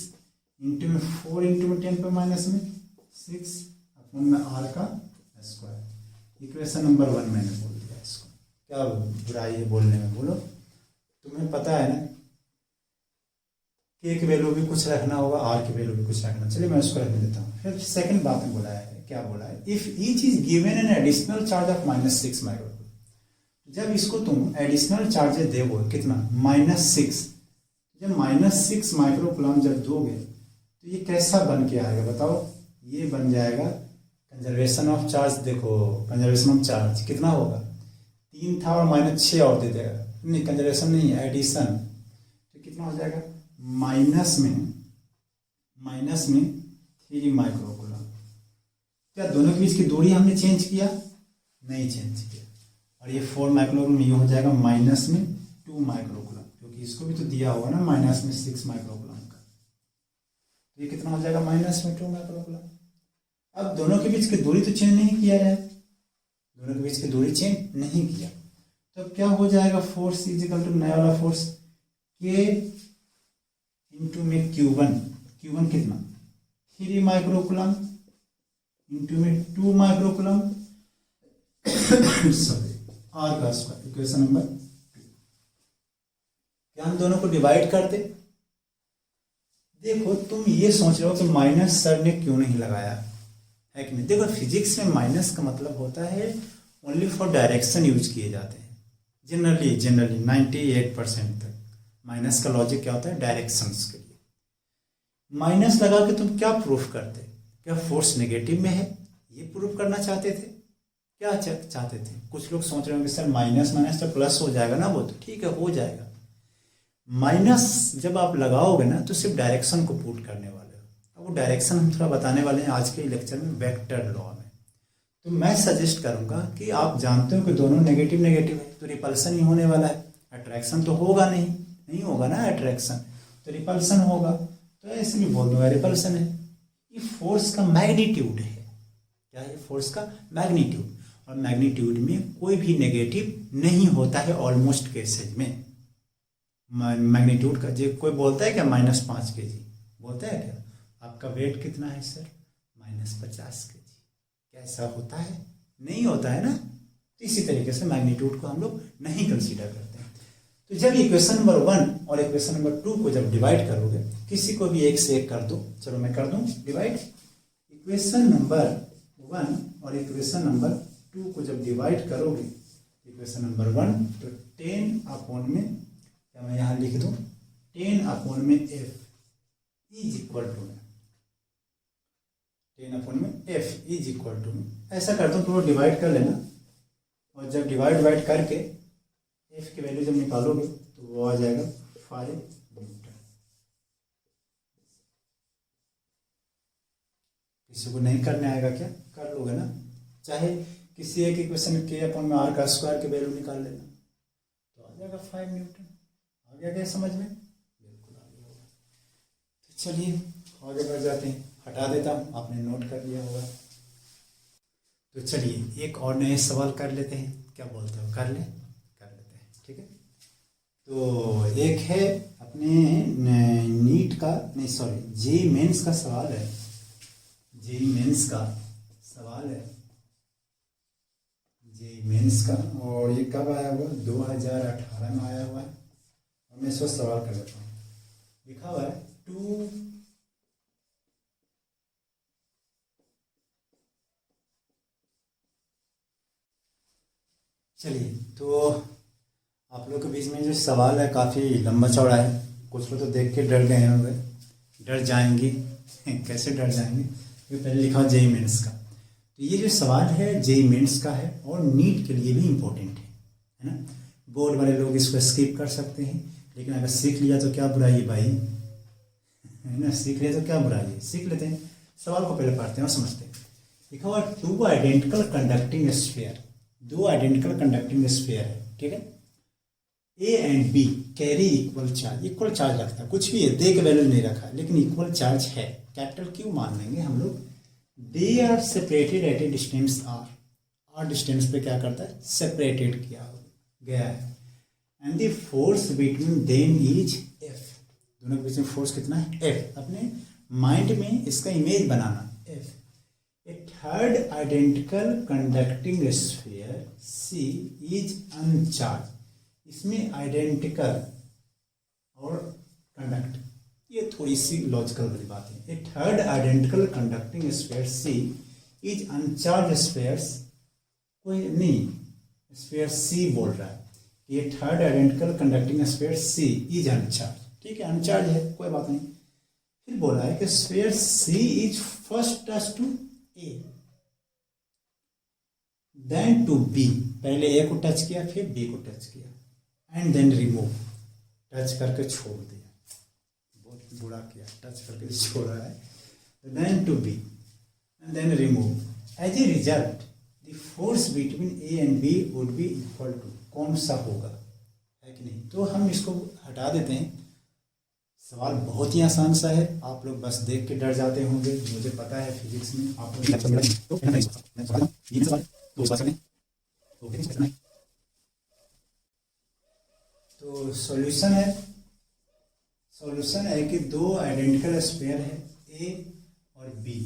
इंटू में 4 इंटू में 10 पे माइनस में 6 अपन में r का स्क्वायर। इक्वेशन नंबर 1 मैंने बोल दिया इसको। क्या बुराई है बोलने में? बोलो, तुम्हें पता है ना k की वैल्यू भी कुछ रखना होगा, r की वैल्यू भी कुछ रखना। चलिए मैं उसको रख देता हूँ। फिर सेकंड बात में बोला है, क्या बोला है? If each is given an additional charge of -6 microcoulomb. जब इसको तुम एडिशनल चार्जेस देवो, कितना? -6। जब -6 माइक्रोकुलम जब दोगे तो ये कैसा बन के आएगा बताओ? ये बन जाएगा कंजर्वेशन ऑफ चार्ज। देखो कंजर्वेशन ऑफ चार्ज कितना होगा? 3 था और -6 और दे देगा, नहीं कंजर्वेशन नहीं है, एडिशन। तो कितना हो जाएगा? माइनस में 3 माइक्रोकुलम। क्या दोनों के बीच की दूरी हमने चेंज किया? नहीं चेंज किया। और ये 4 माइक्रोकुलम ये हो जाएगा -2 माइक्रोकुलम, क्योंकि इसको भी तो दिया होगा ना -6 माइक्रोकुलम का। तो ये कितना हो जाएगा? -2 माइक्रोकुलम। अब दोनों के बीच की दूरी तो चेंज नहीं किया है, दोनों के बीच की दूरी चेंज नहीं किया, तो क्या हो जाएगा? फोर्स इज इक्वल टू नया वाला फोर्स के इंटू में Q1 कितना? 3 माइक्रोकुलम इंटू में 2 माइक्रोकुलम सॉरी r का स्क्वायर। Equation number 2। क्या हम दोनों को डिवाइड कर दे? देखो तुम ये सोच रहे हो कि माइनस सर ने क्यों नहीं लगाया है कि नहीं? देखो फिजिक्स में माइनस का मतलब होता है ओनली फॉर डायरेक्शन यूज किए जाते हैं। जनरली 98% तक माइनस का लॉजिक क्या होता है? डायरेक्शंस के लिए। माइनस लगा के तुम क्या प्रूफ करते? क्या फोर्स नेगेटिव में है ये प्रूफ करना चाहते थे? क्या चाहते थे? कुछ लोग सोच रहे होंगे सर माइनस तो प्लस हो जाएगा ना, वो तो ठीक है हो जाएगा। माइनस जब आप लगाओगे ना तो सिर्फ डायरेक्शन को पुट करने वाले हो। अब वो डायरेक्शन हम थोड़ा बताने वाले हैं आज के लेक्चर में, वेक्टर लॉ में। तो मैं सजेस्ट करूंगा कि आप जानते हो कि दोनों नेगेटिव है तो रिपल्सन ही होने वाला है, अट्रैक्शन तो होगा नहीं होगा ना अट्रैक्शन, तो रिपल्सन होगा। तो ऐसे भी बोल दूंगा रिपल्सन है। ये फोर्स का मैग्नीट्यूड है। क्या है? फोर्स का मैग्नीट्यूड। और मैग्नीट्यूड में कोई भी नेगेटिव नहीं होता है ऑलमोस्ट केसेज में। मैग्नीट्यूड का जो कोई बोलता है क्या -5 kg बोलता है क्या? आपका वेट कितना है सर? -50 kg। कैसा होता है? नहीं होता है ना। तो इसी तरीके से मैग्नीट्यूड को हम लोग नहीं कंसीडर करते हैं। तो जब इक्वेशन नंबर 1 और इक्वेशन नंबर 2 को जब डिवाइड करोगे, किसी को भी 1 से 1 कर दो, चलो मैं कर दूं डिवाइड। इक्वेशन नंबर 1 और इक्वेशन नंबर 2 को जब डिवाइड करोगे, इक्वेशन नंबर 1 तो 10 अपॉन में, क्या मैं यहाँ लिख दूं 10 अपॉन में f is equal to 10 upon में f इज इक्वल टू, ऐसा करता हूँ तो डिवाइड कर लेना। और जब डिवाइड करके f की वैल्यू जब निकालोगे तो वो आ जाएगा 5 न्यूटन। किसी को नहीं करने आएगा क्या? कर लोगे ना। चाहे किसी एक इक्वेशन के अपॉन में r का स्क्वायर की वैल्यू निकाल लेना तो आ जाएगा 5 न्यूटन। आ गया क्या समझ में? बिल्कुल आ गया होगा। तो चलिए आगे बढ़ जाते हैं। हटा देता हूँ, आपने नोट कर लिया होगा। तो चलिए एक और नए सवाल कर लेते हैं। क्या बोलते हो? कर लेते हैं, ठीक है। तो एक है अपने नीट का, नहीं सॉरी, जेईई मेंस का सवाल है, जेईई मेंस का सवाल है, जेईई मेंस का, और ये कब आया हुआ, 2018 में आया हुआ है। और मैं इसको सवाल कर देता हूँ, लिखा हुआ है टू चलिए, तो आप लोग के बीच में जो सवाल है काफ़ी लंबा चौड़ा है, कुछ लोग तो देख के डर गए होंगे, डर जाएंगी कैसे डर जाएंगे, ये पहले लिखा जेईई मेंस का। तो ये जो सवाल है जेईई मेंस का है और नीट के लिए भी इम्पोर्टेंट है ना। बोर्ड वाले लोग इसको स्किप कर सकते हैं, लेकिन अगर सीख लिया तो क्या बुराई है भाई, है ना, सीख लिया तो क्या बुराई है, सीख लेते हैं। सवाल को पहले पढ़ते हैं और समझते हैं। लिखा हुआ टू आइडेंटिकल कंडक्टिंग स्फीयर, दो आइडेंटिकल कंडक्टिंग स्फीयर है, ठीक है। ए and be carry equal charge, equal charge रखता है, कुछ भी है, दे के वैल्यू नहीं रखा है, लेकिन इक्वल चार्ज है, कैपिटल क्यू मान लेंगे हम लोग। They are separated at a distance R distance पे क्या करता है, सेपरेटेड किया गया है। And the force between them is F, दोनों के बीच में फोर्स कितना है, एफ। अपने माइंड में इसका इमेज बनाना, F. A third identical conducting sphere C is uncharged, इसमें आइडेंटिकल और कंडक्ट, ये थोड़ी सी लॉजिकल वाली बात है। A third identical conducting sphere C is uncharged spheres, कोई नहीं, स्फीयर सी बोल रहा है, ये third identical conducting sphere C is uncharged, ठीक है, अनचार्ज है, कोई बात नहीं। फिर बोला है कि sphere C is first touch to A then to B, पहले ए को टच किया फिर बी को टच किया, एंड देन रिमूव, टच करके छोड़ दिया, बहुत बुरा किया, टच करके छोड़ा है, then to B and then remove. As a result the force between A and B would be equal to, कौन सा होगा, है कि नहीं। तो हम इसको हटा देते हैं, सवाल बहुत ही आसान सा है, आप लोग बस देख के डर जाते होंगे, मुझे पता है फिजिक्स में आप लोग। तो सॉल्यूशन है कि दो आइडेंटिकल स्फीयर है ए और बी,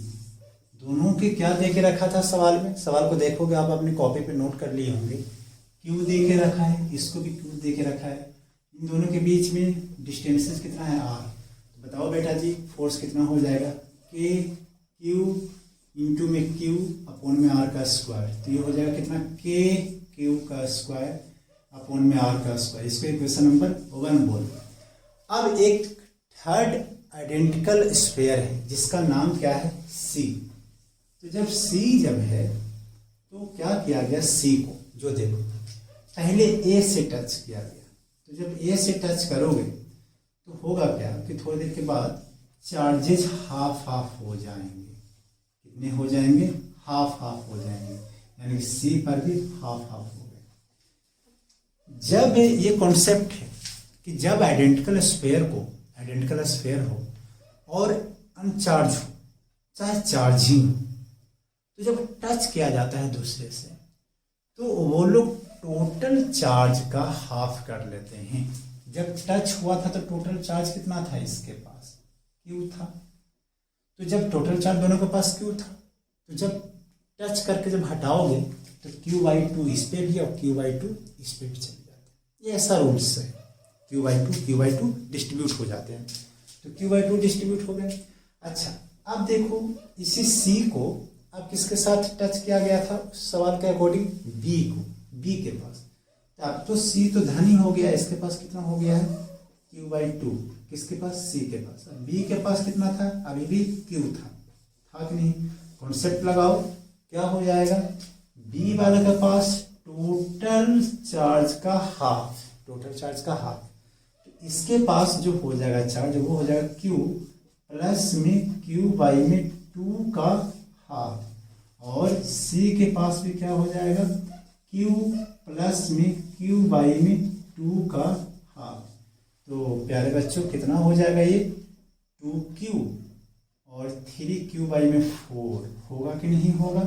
दोनों के क्या दे के रखा था सवाल में, सवाल को देखोगे आप अपनी कॉपी पे नोट कर लिए होंगे, क्यू दे के रखा है, इसको भी क्यू दे के रखा है, इन दोनों के बीच में डिस्टेंसेस कितना है, आर। तो बताओ बेटा जी फोर्स कितना हो जाएगा, के क्यू इंटू में क्यू अपॉन में आर का स्क्वायर, तो ये हो जाएगा कितना, के क्यू का स्क्वायर अपॉन में आर का स्क्वायर, इसको इक्वेशन नंबर 1 बोल। अब एक थर्ड आइडेंटिकल स्फीयर है जिसका नाम क्या है, सी। तो जब सी जब है तो क्या किया गया, सी को जो देखो पहले ए से टच किया गया, तो जब ए से टच करोगे तो होगा क्या कि थोड़ी देर के बाद चार्जेस हाफ हाफ हो जाएंगे, कितने हो जाएंगे, हाफ हाफ हो जाएंगे, यानी सी पर भी हाफ हाफ हो गए। जब ये कॉन्सेप्ट है कि जब आइडेंटिकल स्फीयर हो और अनचार्ज हो चाहे चार्जिंग हो, तो जब टच किया जाता है दूसरे से तो वो लोग टोटल चार्ज का हाफ कर लेते हैं। जब टच हुआ था तो टोटल चार्ज कितना था इसके पास, क्यू था, तो जब टोटल चार्ज दोनों के पास क्यू था, तो जब टच करके जब हटाओगे तो Q/2 इस पे भी और Q/2 इस पे भी चले जाते हैं, ये ऐसा रूल्स है, Q/2 डिस्ट्रीब्यूट हो जाते हैं, तो Q/2 डिस्ट्रीब्यूट हो गए। अच्छा अब देखो इसी C को अब किसके साथ टच किया गया था सवाल के अकॉर्डिंग, बी को, बी के पास, तो अब तो सी तो धन ही हो गया, इसके पास कितना हो गया है, Q/2, किसके पास, सी के पास। अब बी के पास कितना था, अभी भी क्यू था कि नहीं, कॉन्सेप्ट लगाओ, क्या हो जाएगा, बी वाले के पास टोटल चार्ज का हाफ, टोटल चार्ज का हाफ, तो इसके पास जो हो जाएगा चार्ज वो हो जाएगा Q प्लस में Q/2 का हाफ, और C के पास भी क्या हो जाएगा, Q प्लस में Q/2 का हाफ। तो प्यारे बच्चों कितना हो जाएगा ये, 2Q और 3Q/4 होगा कि नहीं होगा,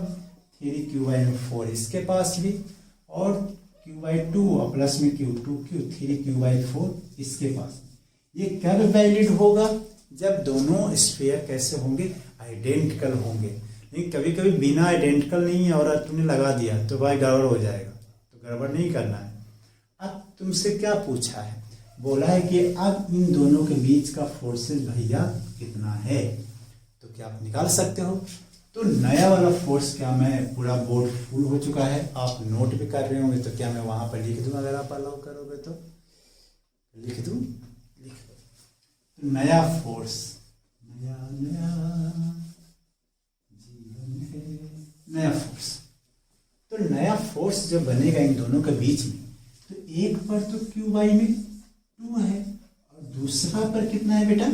3Q/4 इसके पास भी, और Q/2 और प्लस में Q2Q 3Q/4 इसके पास। ये कब वैलिड होगा? जब दोनों स्फीयर कैसे होंगे? आइडेंटिकल होंगे। लेकिन कभी कभी बिना आइडेंटिकल नहीं है और तुमने लगा दिया तो भाई गड़बड़ हो जाएगा, तो गड़बड़ नहीं करना है। अब तुमसे क्या पूछा है? बोला है कि अब इन दोनों के बीच का फोर्सेस भैया कितना है, तो क्या आप निकाल सकते हो? तो नया वाला फोर्स, क्या मैं पूरा बोर्ड फुल हो चुका है, आप नोट भी कर रहे होंगे, तो क्या मैं वहां पर लिख दूं? अगर आप अलाउ करोगे तो लिख दूं? लिख दो। तो नया फोर्स, नया जीवन है, नया फोर्स। तो नया फोर्स जो बनेगा इन दोनों के बीच में, तो एक पर तो Q/2 है और दूसरा पर कितना है बेटा?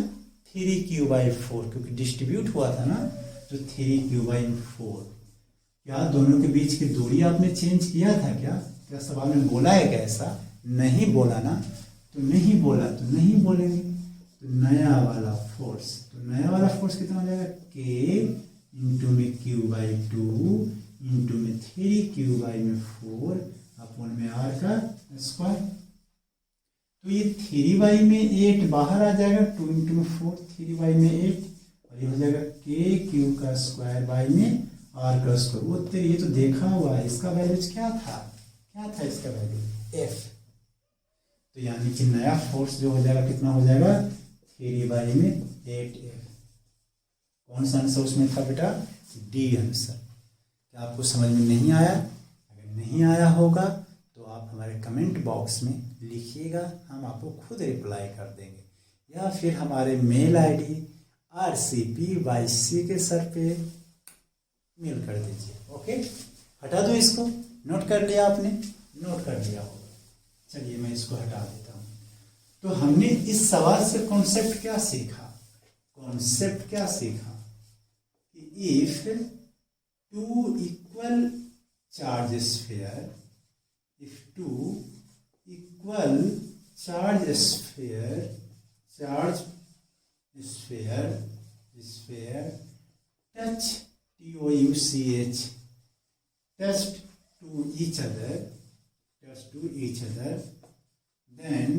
3Q/4, क्योंकि डिस्ट्रीब्यूट हुआ था ना, तो 3Q/4। क्या दोनों के बीच की दूरी आपने चेंज किया था क्या? क्या सवाल में बोला है क्या ऐसा? नहीं बोला ना, तो नहीं बोला तो नहीं बोलेंगे। तो नया वाला फोर्स, तो नया वाला फोर्स कितना हो जाएगा? K इंटू में Q/2 इंटू में 3Q/4 अपॉन में R का स्क्वायर। तो ये 3/8 बाहर आ जाएगा, 2 इंटू में 4, 3/8, और ये हो जाएगा KQ का स्क्वायर बाई में R का स्क्वायर। वो तेरे ये तो देखा हुआ है, इसका वैल्यू क्या था? क्या था इसका वैल्यू? F। तो यानी कि नया फोर्स जो हो जाएगा कितना हो जाएगा? 3/8F। कौन सा आंसर उसमें था बेटा? D answer. क्या आपको समझ में नहीं आया? अगर नहीं आया होगा तो आप हमारे कमेंट बॉक्स में लिखिएगा, हम आपको खुद रिप्लाई कर देंगे, या फिर हमारे मेल आईडी rcp@yc के सर पे मेल कर दीजिए। ओके, हटा दो इसको। नोट कर लिया आपने? नोट कर लिया होगा। चलिए मैं इसको हटा देता हूँ। तो हमने इस सवाल से कॉन्सेप्ट क्या सीखा? कॉन्सेप्ट क्या सीखा? If two equal charge sphere, if two equal charge sphere touch to each other, then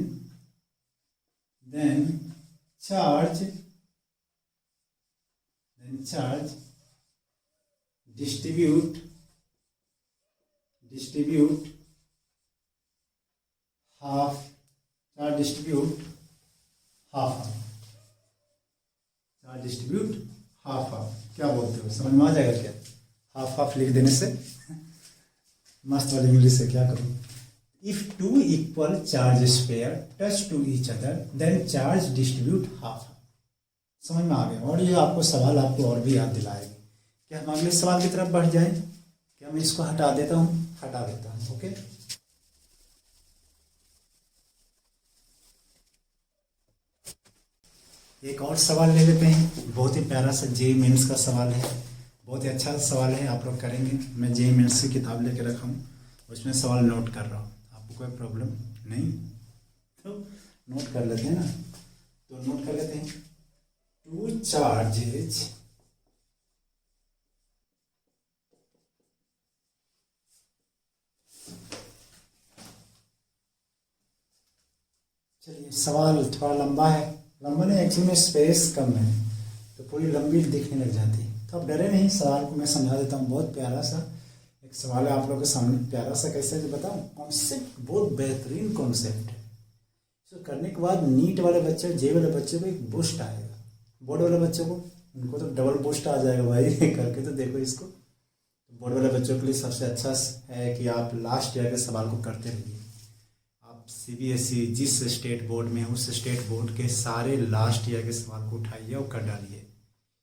charge distribute half, charge distribute half, charge distribute half half. क्या बोलते हो? समझ में आ जाएगा क्या? हाफ हाफ लिख देने से मस्त वाली इंग्लिश से क्या करूं? If two equal charge sphere touch to each other then charge distribute half. समझ में आ गया? और ये आपको सवाल आपको और भी याद दिलाएगी। क्या हम अगले सवाल की तरफ बढ़ जाएं? क्या मैं इसको हटा देता हूं? हटा देता हूं। ओके, एक और सवाल ले लेते हैं। बहुत ही प्यारा सा जेईई मेंस का सवाल है, बहुत ही अच्छा सवाल है, आप लोग करेंगे। मैं जेईई मेंस की किताब लेके रखा हूँ, उसमें सवाल नोट कर रहा हूँ। आपको कोई प्रॉब्लम नहीं? तो नोट कर लेते हैं ना, तो नोट कर लेते हैं। टू चार्जेज चलिए, सवाल थोड़ा लंबा है। लंबा नहीं, एक्चुअली में स्पेस कम है तो पूरी लंबी दिखने लग जाती है। तो आप डरे नहीं, सवाल को मैं समझा देता हूँ। बहुत प्यारा सा एक सवाल है आप लोगों के सामने। प्यारा सा कैसे है बताऊँ? कॉन्सेप्ट बहुत बेहतरीन कॉन्सेप्ट है। इसको करने के बाद नीट वाले बच्चे, जे वाले बच्चे को एक बूस्ट आएगा, बोर्ड वाले बच्चों को उनको तो डबल बूस्ट आ जाएगा भाई करके तो देखो इसको। बोर्ड वाले बच्चों के लिए सबसे अच्छा है कि आप लास्ट ईयर के सवाल को करते रहिए। आप सीबीएसई जिस स्टेट बोर्ड में, उस स्टेट बोर्ड के सारे लास्ट ईयर के सवाल को उठाइए और कर डालिए।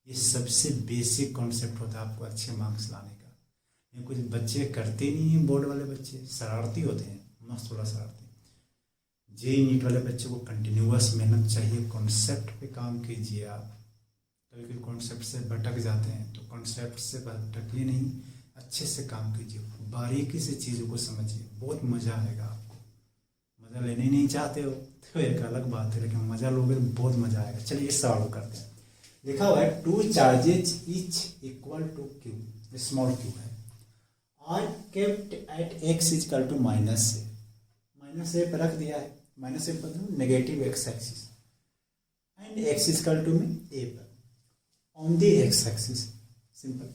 ये सबसे बेसिक कॉन्सेप्ट होता है आपको अच्छे मार्क्स लाने का। ये कुछ बच्चे करते नहीं हैं, बोर्ड वाले बच्चे शरारती होते हैं, मस्त थोड़ा शरारती। जेईई नीट वाले बच्चे को कंटिन्यूअस मेहनत चाहिए, कॉन्सेप्ट पे काम कीजिए। आप कभी कभी कॉन्सेप्ट से भटक जाते हैं, तो कॉन्सेप्ट से भटकिए नहीं, अच्छे से काम कीजिए, बारीकी से चीज़ों को समझिए, बहुत मज़ा आएगा आपको। मज़ा लेने ही नहीं चाहते हो तो एक अलग बात है, लेकिन मज़ा लोगे तो बहुत मज़ा आएगा। चलिए इस सवाल को करते हैं। लिखा हुआ है two charges each equal to Q, small Q है, are kept at X equal to minus A पर रख दिया है, माइनस ए पर negative X axis and X equal to में ए पर on the X axis simple.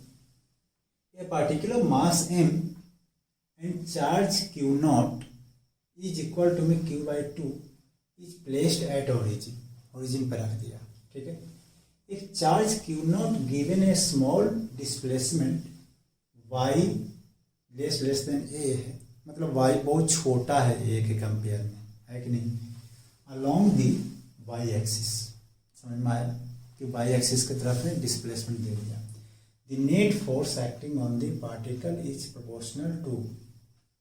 A particular mass m and charge q naught is equal to में q by 2 is placed at origin पर रख दिया, ठीक है। एक charge q naught given a small displacement y less than a है, मतलब y बहुत छोटा है a के कंपेयर में, है कि नहीं, along the y axis, समझ में आया कि y axis की तरफ में डिस्प्लेसमेंट दे दिया। The net force acting on the particle is proportional to,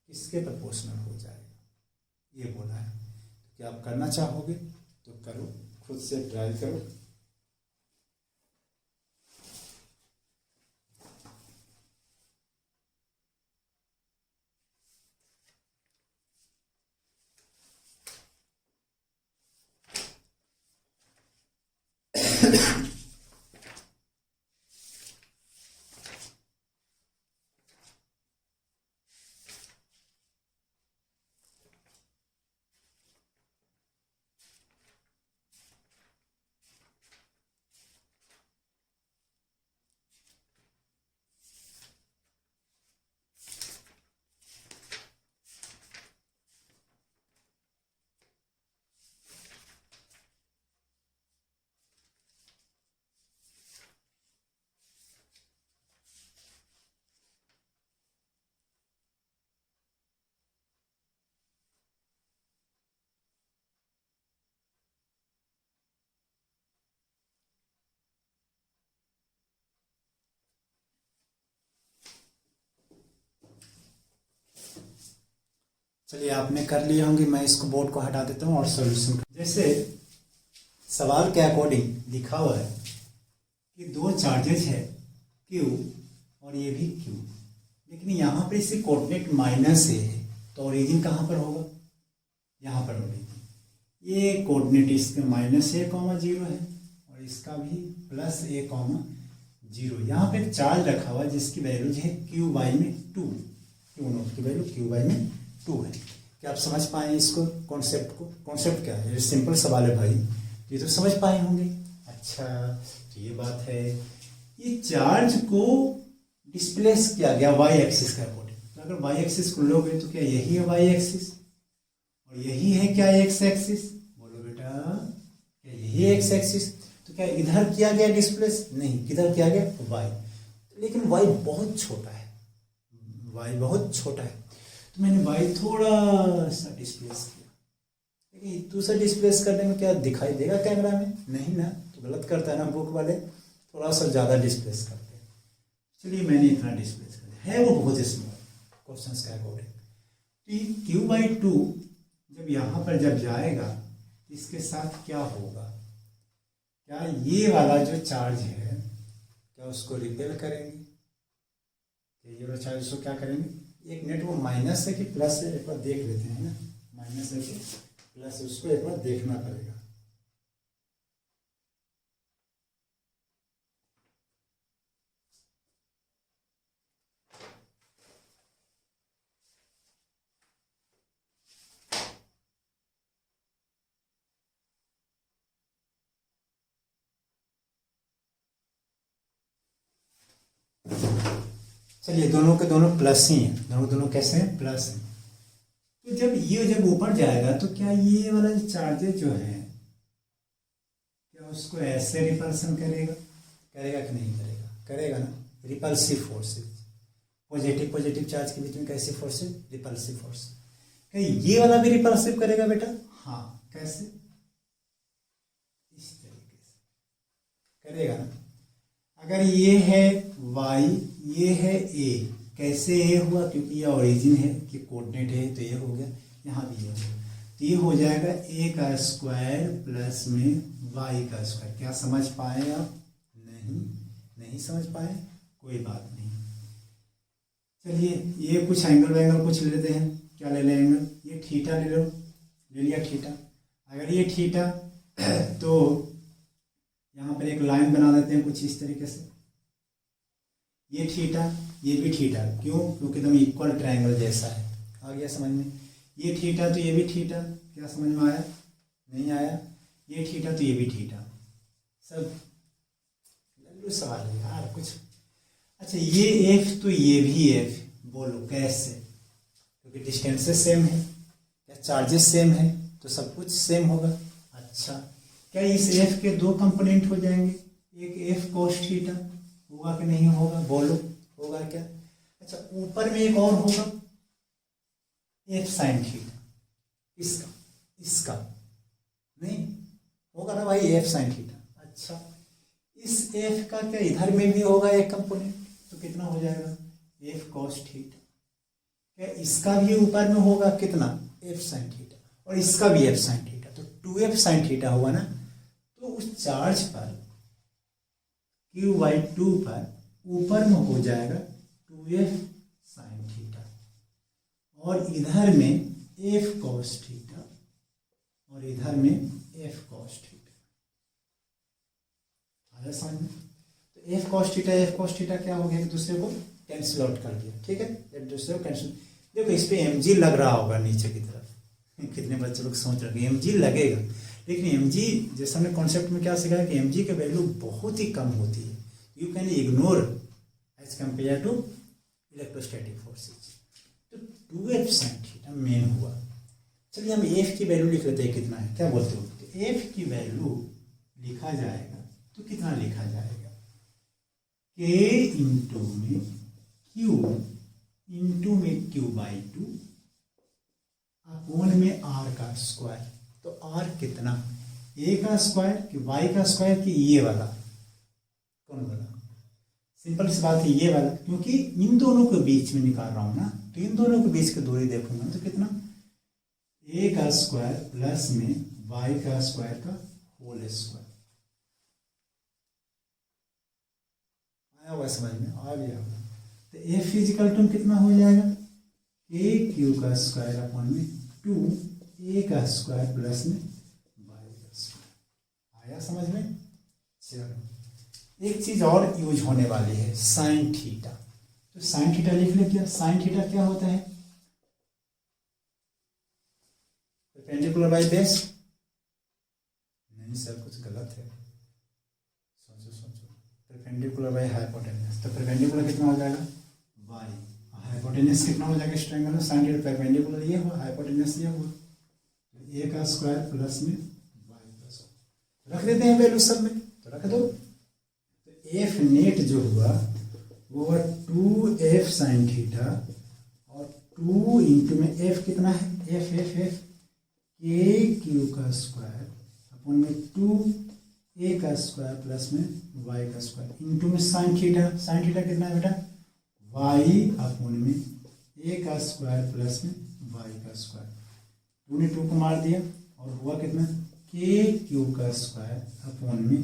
किसके प्रोपोर्शनल हो जाएगा ये बोला है। तो क्या आप करना चाहोगे तो करो, खुद से ट्राई करो। चलिए आपने कर लिए होंगे, मैं इसको बोर्ड को हटा देता हूँ और सॉल्यूशन। जैसे सवाल के अकॉर्डिंग लिखा हुआ है कि दो चार्जेज है Q और ये भी Q, लेकिन यहाँ पर इसकी कोऑर्डिनेट माइनस ए है, तो ओरिजिन कहाँ पर होगा, यहाँ पर ओरिजिन। ये कोऑर्डिनेट इसके माइनस ए कॉमा 0 है और इसका भी प्लस ए कॉमा 0। यहाँ पे चार्ज रखा हुआ जिसकी वैल्यू है क्यू बाई में 2, क्यू नोट की वैल्यू क्यू बाई में 2 है। क्या आप समझ पाए इसको, कॉन्सेप्ट को? कॉन्सेप्ट क्या है, ये सिंपल सवाल है भाई, ये तो समझ पाए होंगे। अच्छा तो ये बात है, ये चार्ज को डिस्प्लेस किया गया वाई एक्सिस का अकॉर्डिंग। तो अगर वाई एक्सिस को लोगे तो क्या यही है वाई एक्सिस और यही है क्या एक्स एक्सिस, बोलो बेटा क्या यही है एक्स एक्सिस। तो क्या इधर किया गया डिस्प्लेस, नहीं, किधर किया गया वाई, लेकिन वाई बहुत छोटा है, वाई बहुत छोटा है, तो मैंने वाई थोड़ा सा डिस्प्लेस किया। लेकिन दूसरा डिस्प्लेस करने में क्या दिखाई देगा कैमरा में, नहीं ना, तो गलत करता है ना बुक वाले, थोड़ा सा ज़्यादा डिस्प्लेस करते हैं। चलिए मैंने इतना डिस्प्लेस कर दिया है, वो बहुत स्मॉल क्वेश्चन के अकॉर्डिंग। क्यू बाई 2 जब यहाँ पर जब जाएगा इसके साथ क्या होगा, क्या ये वाला जो चार्ज है क्या उसको रिपेल करेंगे, ये वाला चार्ज उसको क्या करेंगे, एक मिनट वो माइनस है कि प्लस है एक बार देख लेते हैं ना, माइनस है कि प्लस, उसको एक बार देखना पड़ेगा। चलिए दोनों के दोनों प्लस ही हैं, दोनों दोनों कैसे हैं, प्लस हैं। तो जब ऊपर जाएगा तो क्या ये वाला चार्जेज जो है क्या उसको ऐसे रिपल्सन करेगा, करेगा कि नहीं करेगा, करेगा ना, रिपल्सिव फोर्सेज। पॉजिटिव चार्ज के बीच में कैसी फोर्सेज, रिपल्सिव फोर्स। क्या ये वाला भी रिपल्सिव करेगा बेटा, हाँ, कैसे, इस तरीके से करेगा ना। अगर ये है y, ये है a, कैसे a हुआ, क्योंकि ये ओरिजिन है कि कोऑर्डिनेट है, तो ये हो गया, यहाँ भी ये हो गया, तो ये हो जाएगा a का स्क्वायर प्लस में y का स्क्वायर। क्या समझ पाए आप, नहीं समझ पाए, कोई बात नहीं। चलिए ये कुछ एंगल वैंगल कुछ ले लेते हैं, क्या ले लें एंगल, ये थीटा ले लो, ले लिया थीटा। अगर ये थीटा तो यहाँ पर एक लाइन बना देते हैं कुछ इस तरीके से, ये थीटा, ये भी थीटा, क्यों? क्योंकि एकदम इक्वल ट्रायंगल जैसा है। आ गया समझ में? ये थीटा तो ये भी थीटा, क्या समझ में आया? नहीं आया? ये थीटा तो ये भी थीटा, सब लल्लू सवाल है यार कुछ। अच्छा ये एफ तो ये भी एफ, बोलो कैसे? क्योंकि डिस्टेंसेस सेम है, क्या चार्जेस सेम है, तो सब कुछ सेम होगा। अच्छा क्या इस एफ के दो कंपोनेंट हो जाएंगे? एक एफ कोस थीटा होगा कि नहीं होगा? बोलो होगा क्या? अच्छा ऊपर में एक और होगा एफ साइन थीटा, इसका इसका नहीं होगा ना भाई, एफ साइन थीटा। अच्छा इस एफ का क्या इधर में भी होगा एक कंपोनेंट, तो कितना हो जाएगा? F cos theta. क्या इसका भी ऊपर में होगा कितना? एफ साइन थीटा, और इसका भी एफ साइन थीटा, तो 2f साइन थीटा हुआ ना। तो उस चार्ज पर q/2 पर ऊपर में हो जाएगा 2f साइन थीटा, और इधर में f cos थीटा, और इधर में f cos थीटा। आया समझ में? तो f cos थीटा क्या हो गया? एक दूसरे को कैंसिल आउट कर दिया, ठीक है, एक दूसरे को कैंसिल। देखो इस पे mg लग रहा होगा नीचे की तरफ, कितने बच्चे लोग सोच रहे हैं mg लगेगा, लेकिन mg जैसे हमने कॉन्सेप्ट में क्या सीखा है कि mg की वैल्यू बहुत ही कम होती है, you can ignore as compare to electrostatic forces. तो 2f साइन थीटा मेन हुआ। चलिए हम f की वैल्यू लिख लेते हैं, कितना है, क्या बोलते हो? तो f की वैल्यू लिखा जाएगा, तो कितना लिखा जाएगा? k इंटू में q इंटू में q/2 अपॉन में r का स्क्वायर। तो r कितना? a का स्क्वायर कि y का स्क्वायर कि ये वाला? कौन वाला? सिंपल सी बात है ये वाला, क्योंकि इन दोनों के बीच में निकाल रहा हूं ना, तो इन दोनों के बीच की दूरी देखूंगा तो कितना? a का स्क्वायर प्लस में y का स्क्वायर का होल स्क्वायर। आया हुआ समझ में? आ गया होगा। तो f फिजिकल टर्म कितना हो जाएगा? a क्यू का स्क्वायर अपॉन में 2a का स्क्वायर प्लस में y का स्क्वायर। आया समझ में? चलो एक चीज और यूज होने वाली है, साइन थीटा। तो साइन थीटा लिख ले, क्या साइन थीटा क्या होता है? Perpendicular by base. नहीं सर कुछ गलत है, सोचो सोचो। परपेंडिकुलर बाय हाइपोटेन्यूस, तो परपेंडिकुलर कितना हो जाएगा? y, हाइपोटेन्यूस कितना हो जाएगा? इस ट्रायंगल में साइन थीटा परपेंडिकुलर ये हुआ, हाइपोटेन्यूस ये हुआ, तो a का स्क्वायर प्लस में y का स्क्वायर। रख देते हैं वैल्यू सब में, तो रख दो। तो f नेट जो हुआ वो 2f साइन थीटा, और 2 इंटू में f कितना है? f k क्यू का स्क्वायर अपॉन में 2a का स्क्वायर प्लस में y का स्क्वायर इंटू में साइन थीटा। साइन थीटा कितना है बेटा? y अपॉन में a का स्क्वायर प्लस में y का स्क्वायर। 2 ने 2 को मार दिया, और हुआ कितना? k क्यू का स्क्वायर अपॉन में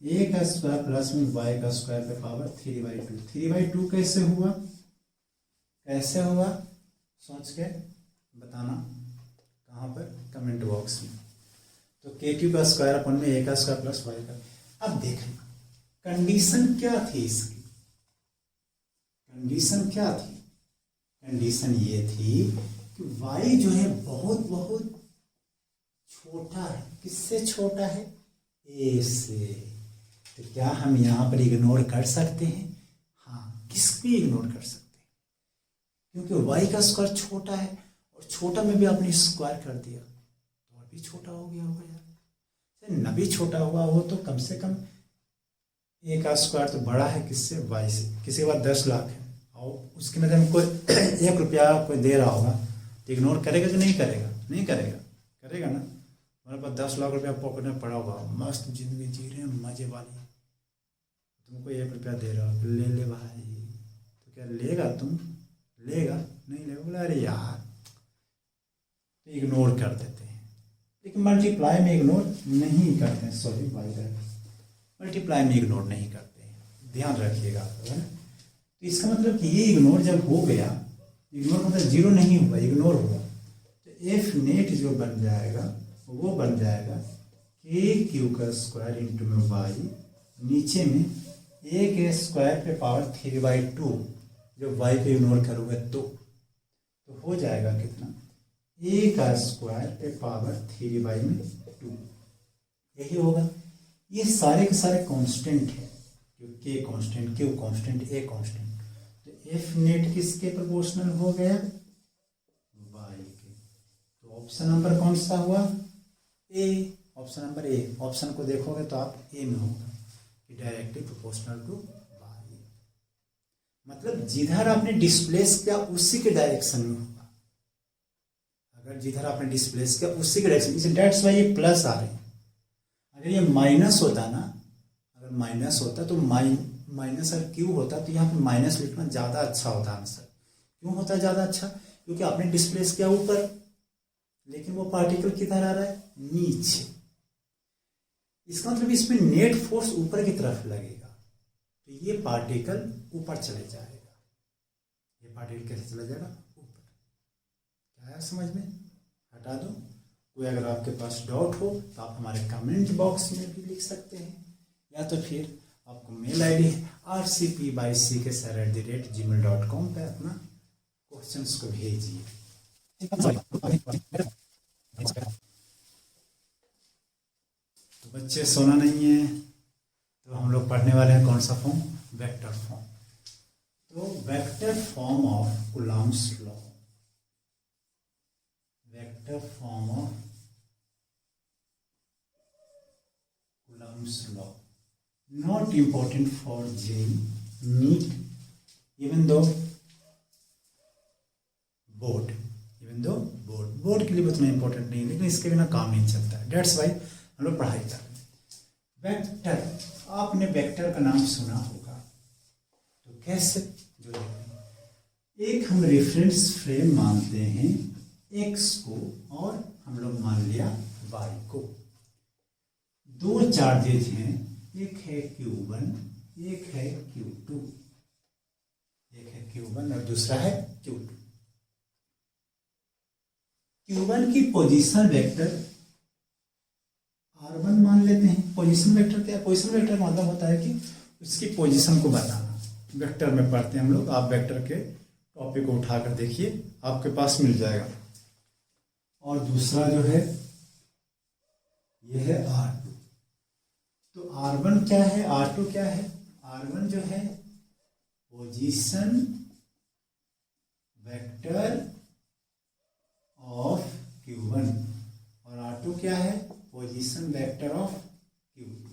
a का स्क्वायर प्लस में y का स्क्वायर पे पावर 3/2। 3/2 कैसे हुआ? कैसे हुआ सोच के बताना, कहाँ पर? कमेंट बॉक्स में। तो k क्यू का स्क्वायर अपॉन में a का स्क्वायर प्लस y का। अब देखना कंडीशन क्या थी इसकी, कंडीशन क्या थी? कंडीशन ये थी कि y जो है बहुत बहुत छोटा है। किससे छोटा है? a से। तो क्या हम यहाँ पर इग्नोर कर सकते हैं? हाँ, किसको इग्नोर कर सकते हैं? क्योंकि y का स्क्वायर छोटा है, और छोटा में भी आपने स्क्वायर कर दिया तो और भी छोटा हो गया होगा यार। न भी छोटा हुआ हो तो कम से कम a का स्क्वायर तो बड़ा है किससे? y से। किसी के पास 10 लाख है और उसके मध्य में कोई 1 रुपया कोई दे रहा होगा, तो इग्नोर करेगा कि नहीं करेगा? नहीं करेगा, करेगा ना। हमारे पास 10 लाख रुपया पॉकेट में पड़ा होगा, मस्त जिंदगी जी रहे हैं मजे वाली, तुमको 1 रुपया दे रहा हो, ले ले भाई, तो क्या लेगा? तुम लेगा? नहीं लेगा। बोला अरे यार, तो इग्नोर कर देते हैं। लेकिन मल्टीप्लाई में इग्नोर नहीं करते हैं, सॉरी भाई, मल्टीप्लाई में इग्नोर नहीं करते हैं, ध्यान रखिएगा, है ना। तो इसका मतलब कि ये इग्नोर जब हो गया, इग्नोर मतलब जीरो नहीं हुआ, इग्नोर हुआ, तो एफ नेट जो बन जाएगा वो बन जाएगा k क्यू का स्क्वायर इंटू में y, नीचे में ए के स्क्वायर पे पावर 3/2 जब y को इग्नोर करोगे तो हो जाएगा कितना, ए का स्क्वायर पे पावर 3/2 यही होगा। ये सारे के सारे कांस्टेंट है, के constant, Q constant, a constant, तो एफ नेट किसके प्रोपोर्शनल हो गया, y के। तो ऑप्शन नंबर कौन सा हुआ, ए, ऑप्शन नंबर ए। ऑप्शन को देखोगे तो आप ए में होगा कि डायरेक्टली प्रोपोर्शनल टू y, मतलब जिधर आपने डिस्प्लेस किया उसी के डायरेक्शन में होगा। अगर जिधर आपने डिस्प्लेस किया उसी के डायरेक्शन, इसे डेट्स वाई ये प्लस आ रहे हैं। अगर ये माइनस होता ना, अगर माइनस होता तो माइनस अगर क्यू होता तो यहाँ पे माइनस लिखना ज़्यादा अच्छा होता आंसर। क्यों होता है ज़्यादा अच्छा, क्योंकि आपने डिस्प्लेस किया ऊपर, लेकिन वो पार्टिकल किधर आ रहा है, नीचे। इसका मतलब इसमें नेट फोर्स ऊपर की तरफ लगेगा, तो ये पार्टिकल ऊपर चले जाएगा। ये पार्टिकल कैसे चला जाएगा, ऊपर। क्या है समझ में, हटा दो। कोई अगर आपके पास डाउट हो तो आप हमारे कमेंट बॉक्स में भी लिख सकते हैं, या तो फिर आपको मेल आई डी rcp/ck@gmail.com पे अपना क्वेश्चंस को भेजिए। तो बच्चे सोना नहीं है, तो हम लोग पढ़ने वाले हैं कौन सा फॉर्म, वेक्टर फॉर्म। तो vector form of Coulomb's law, vector form of Coulomb's law, not important for JEE, NEET, even though board के लिए उतना इंपॉर्टेंट नहीं है, लेकिन इसके बिना काम नहीं चलता है। डेट्स वाई हम लोग पढ़ाई कर रहे हैं। वेक्टर, आपने वेक्टर का नाम सुना होगा, तो कैसे जो एक हम रेफरेंस फ्रेम मानते हैं x को, और हम लोग मान लिया y को। दो चार्जेज हैं, एक है Q1, एक है Q2, एक है Q1 और दूसरा है Q2। Q1 की पोजीशन वेक्टर R1 मान लेते हैं। पोजीशन वेक्टर क्या है, पोजीशन वेक्टर मतलब होता है कि उसकी पोजीशन को बताना। वेक्टर में पढ़ते हैं हम लोग, आप वेक्टर के टॉपिक को उठाकर देखिए, आपके पास मिल जाएगा। और दूसरा जो है ये है R2। तो R1 क्या है, R2 क्या है, R1 जो है पोजीशन वेक्टर ऑफ Q1 और R2 क्या है, पोजीशन वेक्टर ऑफ Q2।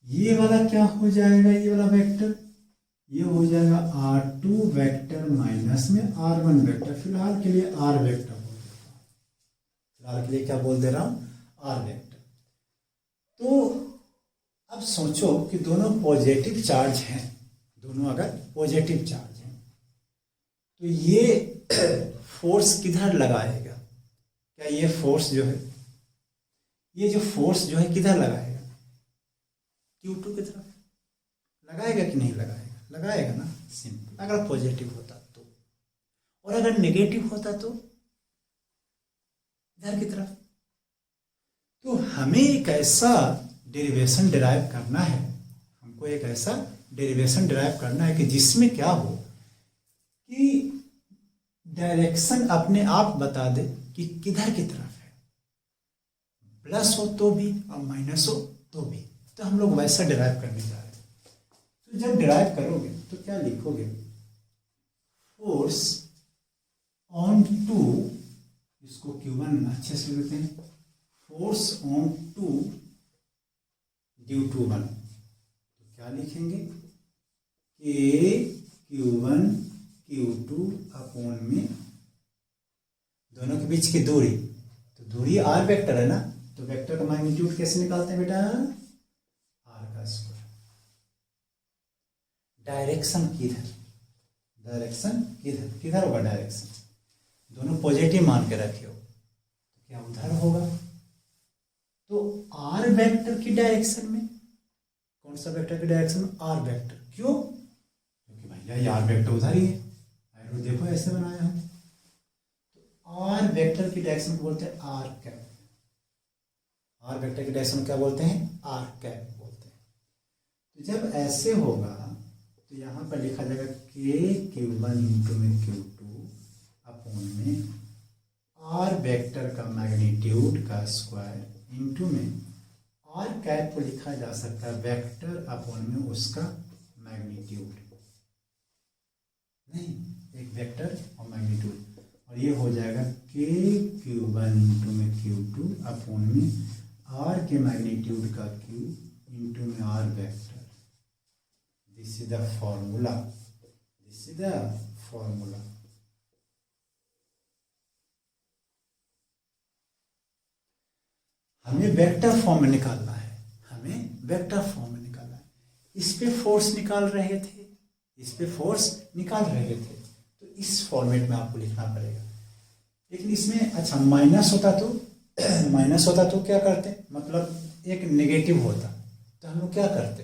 ये वाला क्या हो जाएगा, ये वाला वेक्टर, ये हो जाएगा R2 वेक्टर माइनस में R1 वेक्टर। फिलहाल के लिए R वेक्टर बोल देता हूं, फिलहाल के लिए क्या बोल दे रहा हूं, R वेक्टर। तो अब सोचो कि दोनों पॉजिटिव चार्ज हैं, दोनों अगर पॉजिटिव चार्ज हैं तो ये फोर्स किधर लगाएगा, क्या ये फोर्स जो है, ये जो फोर्स जो है किधर लगाएगा, Q2 की तरफ लगाएगा कि नहीं लगाएगा, लगाएगा ना, सिंपल। अगर पॉजिटिव होता तो, और अगर नेगेटिव होता तो इधर की तरफ। तो हमें एक ऐसा डेरिवेशन डिराइव करना है, हमको एक ऐसा डेरिवेशन डिराइव करना है कि जिसमें क्या हो कि डायरेक्शन अपने आप बता दे कि किधर की तरफ है, प्लस हो तो भी और माइनस हो तो भी। तो हम लोग वैसा डिराइव करने जा रहे हैं। तो जब डिराइव करोगे तो क्या लिखोगे, फोर्स ऑन टू, इसको Q1 अच्छे से लिखते हैं, force on two due to 1। तो क्या लिखेंगे, Q1 Q2 अपॉन में दोनों के बीच की दूरी, तो दूरी R वेक्टर है ना, तो वेक्टर का मैग्नीट्यूड कैसे निकालते हैं बेटा, R का स्क्वायर। डायरेक्शन किधर, डायरेक्शन किधर, किधर होगा डायरेक्शन, दोनों पॉजिटिव मान के रखे हो तो क्या उधर होगा। तो R वेक्टर की डायरेक्शन में, कौन सा वेक्टर की डायरेक्शन में, R वेक्टर। क्यों, क्योंकि भैया ये R वेक्टर उधर ही है, एरो देखो ऐसे बनाया है। तो R वेक्टर की डायरेक्शन को बोलते हैं R कैप, R वेक्टर की डायरेक्शन क्या बोलते हैं, R कैप बोलते हैं। तो जब ऐसे होगा तो यहाँ पर लिखा जाएगा के Q1 इंटू में Q2 अपॉन में आर वेक्टर का मैग्नीट्यूड का स्क्वायर इंटू में आर कैप को लिखा जा सकता है वेक्टर अपॉन में उसका मैग्नीट्यूड, नहीं एक वेक्टर और मैग्नीट्यूड, और ये हो जाएगा के Q1 इंटू में Q2 अपॉन में आर के मैग्नीट्यूड का Q इंटू में R vector. This is the formula, this is the formula. हमें वेक्टर फॉर्म में निकालना है, हमें वेक्टर फॉर्म में निकालना है। इस पे फोर्स निकाल रहे थे, इस पे फोर्स निकाल रहे थे, तो इस फॉर्मेट में आपको लिखना पड़ेगा। लेकिन इसमें अच्छा माइनस होता तो माइनस होता तो क्या करते, मतलब एक नेगेटिव होता तो हम लोग क्या करते,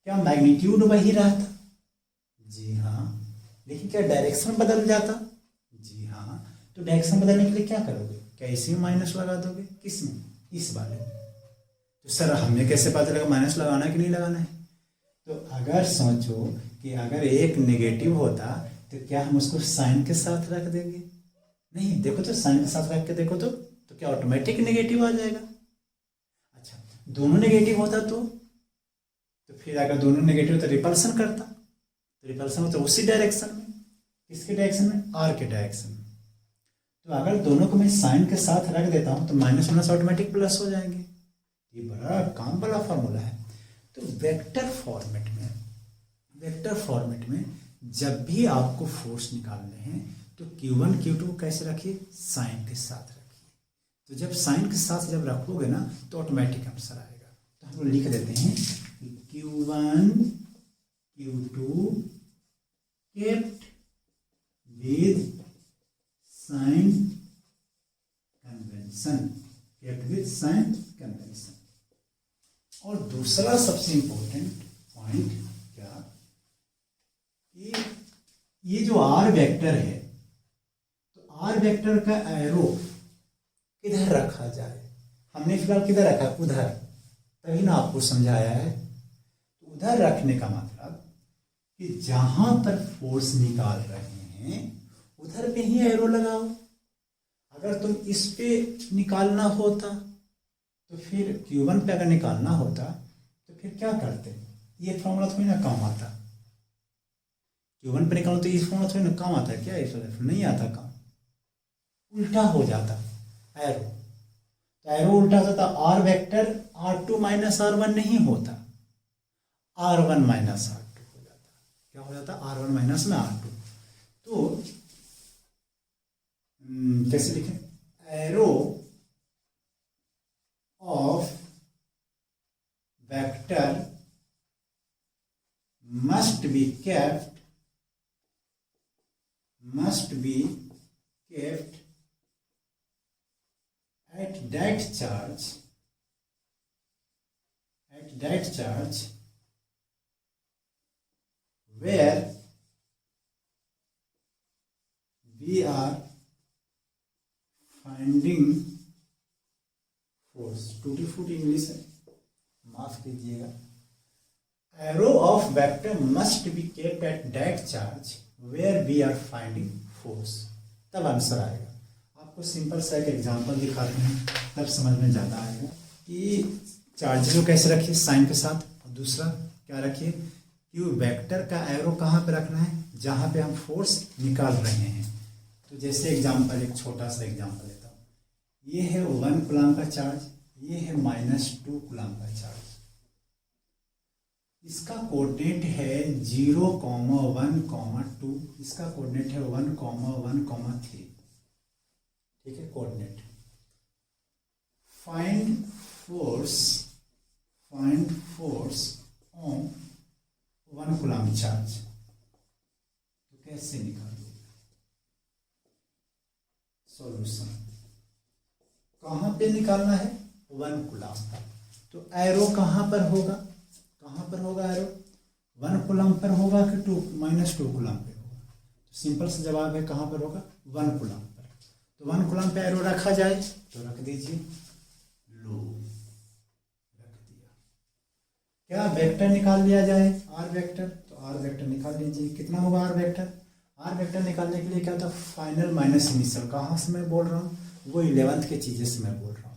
क्या मैग्नीट्यूड वही रहता? जी हाँ। लेकिन क्या डायरेक्शन बदल जाता? जी हाँ। तो डायरेक्शन बदलने के लिए क्या करोगे, क्या इसी में माइनस लगा दोगे? किसमें? इस वाले। तो सर हमें कैसे पता चलेगा माइनस लगाना है कि नहीं लगाना है? तो अगर सोचो कि अगर एक नेगेटिव होता तो क्या हम उसको साइन के साथ रख देंगे? नहीं, देखो तो साइन के साथ रख के देखो तो क्या ऑटोमेटिक नेगेटिव आ जाएगा? अच्छा दोनों नेगेटिव होता तो फिर अगर दोनों नेगेटिव तो रिपल्सन करता, तो रिपल्सन होता उसी डायरेक्शन में, किसके डायरेक्शन में? आर के डायरेक्शन में। तो अगर दोनों को मैं साइन के साथ रख देता हूं तो माइनस माइनस ऑटोमेटिक प्लस हो जाएंगे। ये बड़ा काम वाला फॉर्मूला है। तो वेक्टर फॉर्मेट में जब भी आपको फोर्स निकालने हैं तो Q1 Q2 को कैसे रखिए? साइन के साथ रखिए। तो जब साइन के साथ जब रखोगे ना तो ऑटोमेटिक आंसर आएगा। तो हम लोग लिख देते हैं Q1 Q2 kept with sign convention। और दूसरा सबसे इंपॉर्टेंट पॉइंट क्या, कि ये जो आर वेक्टर है तो आर वेक्टर का एरो किधर रखा जाए? हमने फिलहाल किधर रखा? उधर, तभी ना आपको समझाया है। तो उधर रखने का मतलब कि जहां पर फोर्स निकाल रहे हैं उधर पे ही एरो लगाओ। अगर तुम इस पे निकालना होता तो फिर Q1 पे अगर निकालना होता तो फिर क्या करते? ये फॉर्मूला थोड़ी ना काम आता। Q1 पे निकालो तो इस फॉर्मूला थोड़ी ना काम आता है क्या? इस नहीं आता काम, उल्टा हो जाता एरो। तो एरो उल्टा होता तो are vector R2 minus R1 नहीं होता, R1 माइनस R2 हो जाता। क्या हो जाता? R1 माइनस में R2। तो कैसे लिखें? Arrow of vector must be kept at that charge where we are finding force। टूटी फूटी इंग्लिश है, माफ कीजिएगा। Arrow of vector must be kept at that charge where we are finding force, तब आंसर आएगा। आपको सिंपल सा एक एग्जांपल दिखाते हैं तब समझ में ज़्यादा आएगा कि चार्ज को कैसे रखिए? साइन के साथ। और दूसरा क्या रखिए? कि वेक्टर का एरो कहाँ पे रखना है? जहाँ पे हम फोर्स निकाल रहे हैं। तो जैसे एग्जाम्पल, एक छोटा सा एग्जाम्पल लेता हूँ। ये है 1 कूलम का चार्ज, ये है -2 कूलम का चार्ज। इसका कोऑर्डिनेट है 0, 1, 2। इसका कोऑर्डिनेट है 1, 1, 3। ठीक है, coordinate. Find force on 1 coulomb charge. तो कैसे निकालोगे? सॉल्यूशन कहाँ पे निकालना है? 1 कूलम पर। तो एरो कहाँ पर होगा? कहाँ पर होगा एरो? 1 कूलम पर होगा कि -2 कूलम पे होगा? तो सिंपल सा जवाब है कहाँ पर होगा? 1 कूलम पर। तो 1 कूलम पे एरो रखा जाए तो रख दीजिए, लो रख दिया। क्या वेक्टर निकाल लिया जाए, आर वेक्टर, तो आर वेक्टर निकाल लीजिए। कितना होगा आर वेक्टर? आर वेक्टर निकालने के लिए क्या होता है, फाइनल माइनस इनिशियल। कहाँ से मैं बोल रहा हूँ, वो 11th के चीज़ें से मैं बोल रहा हूँ।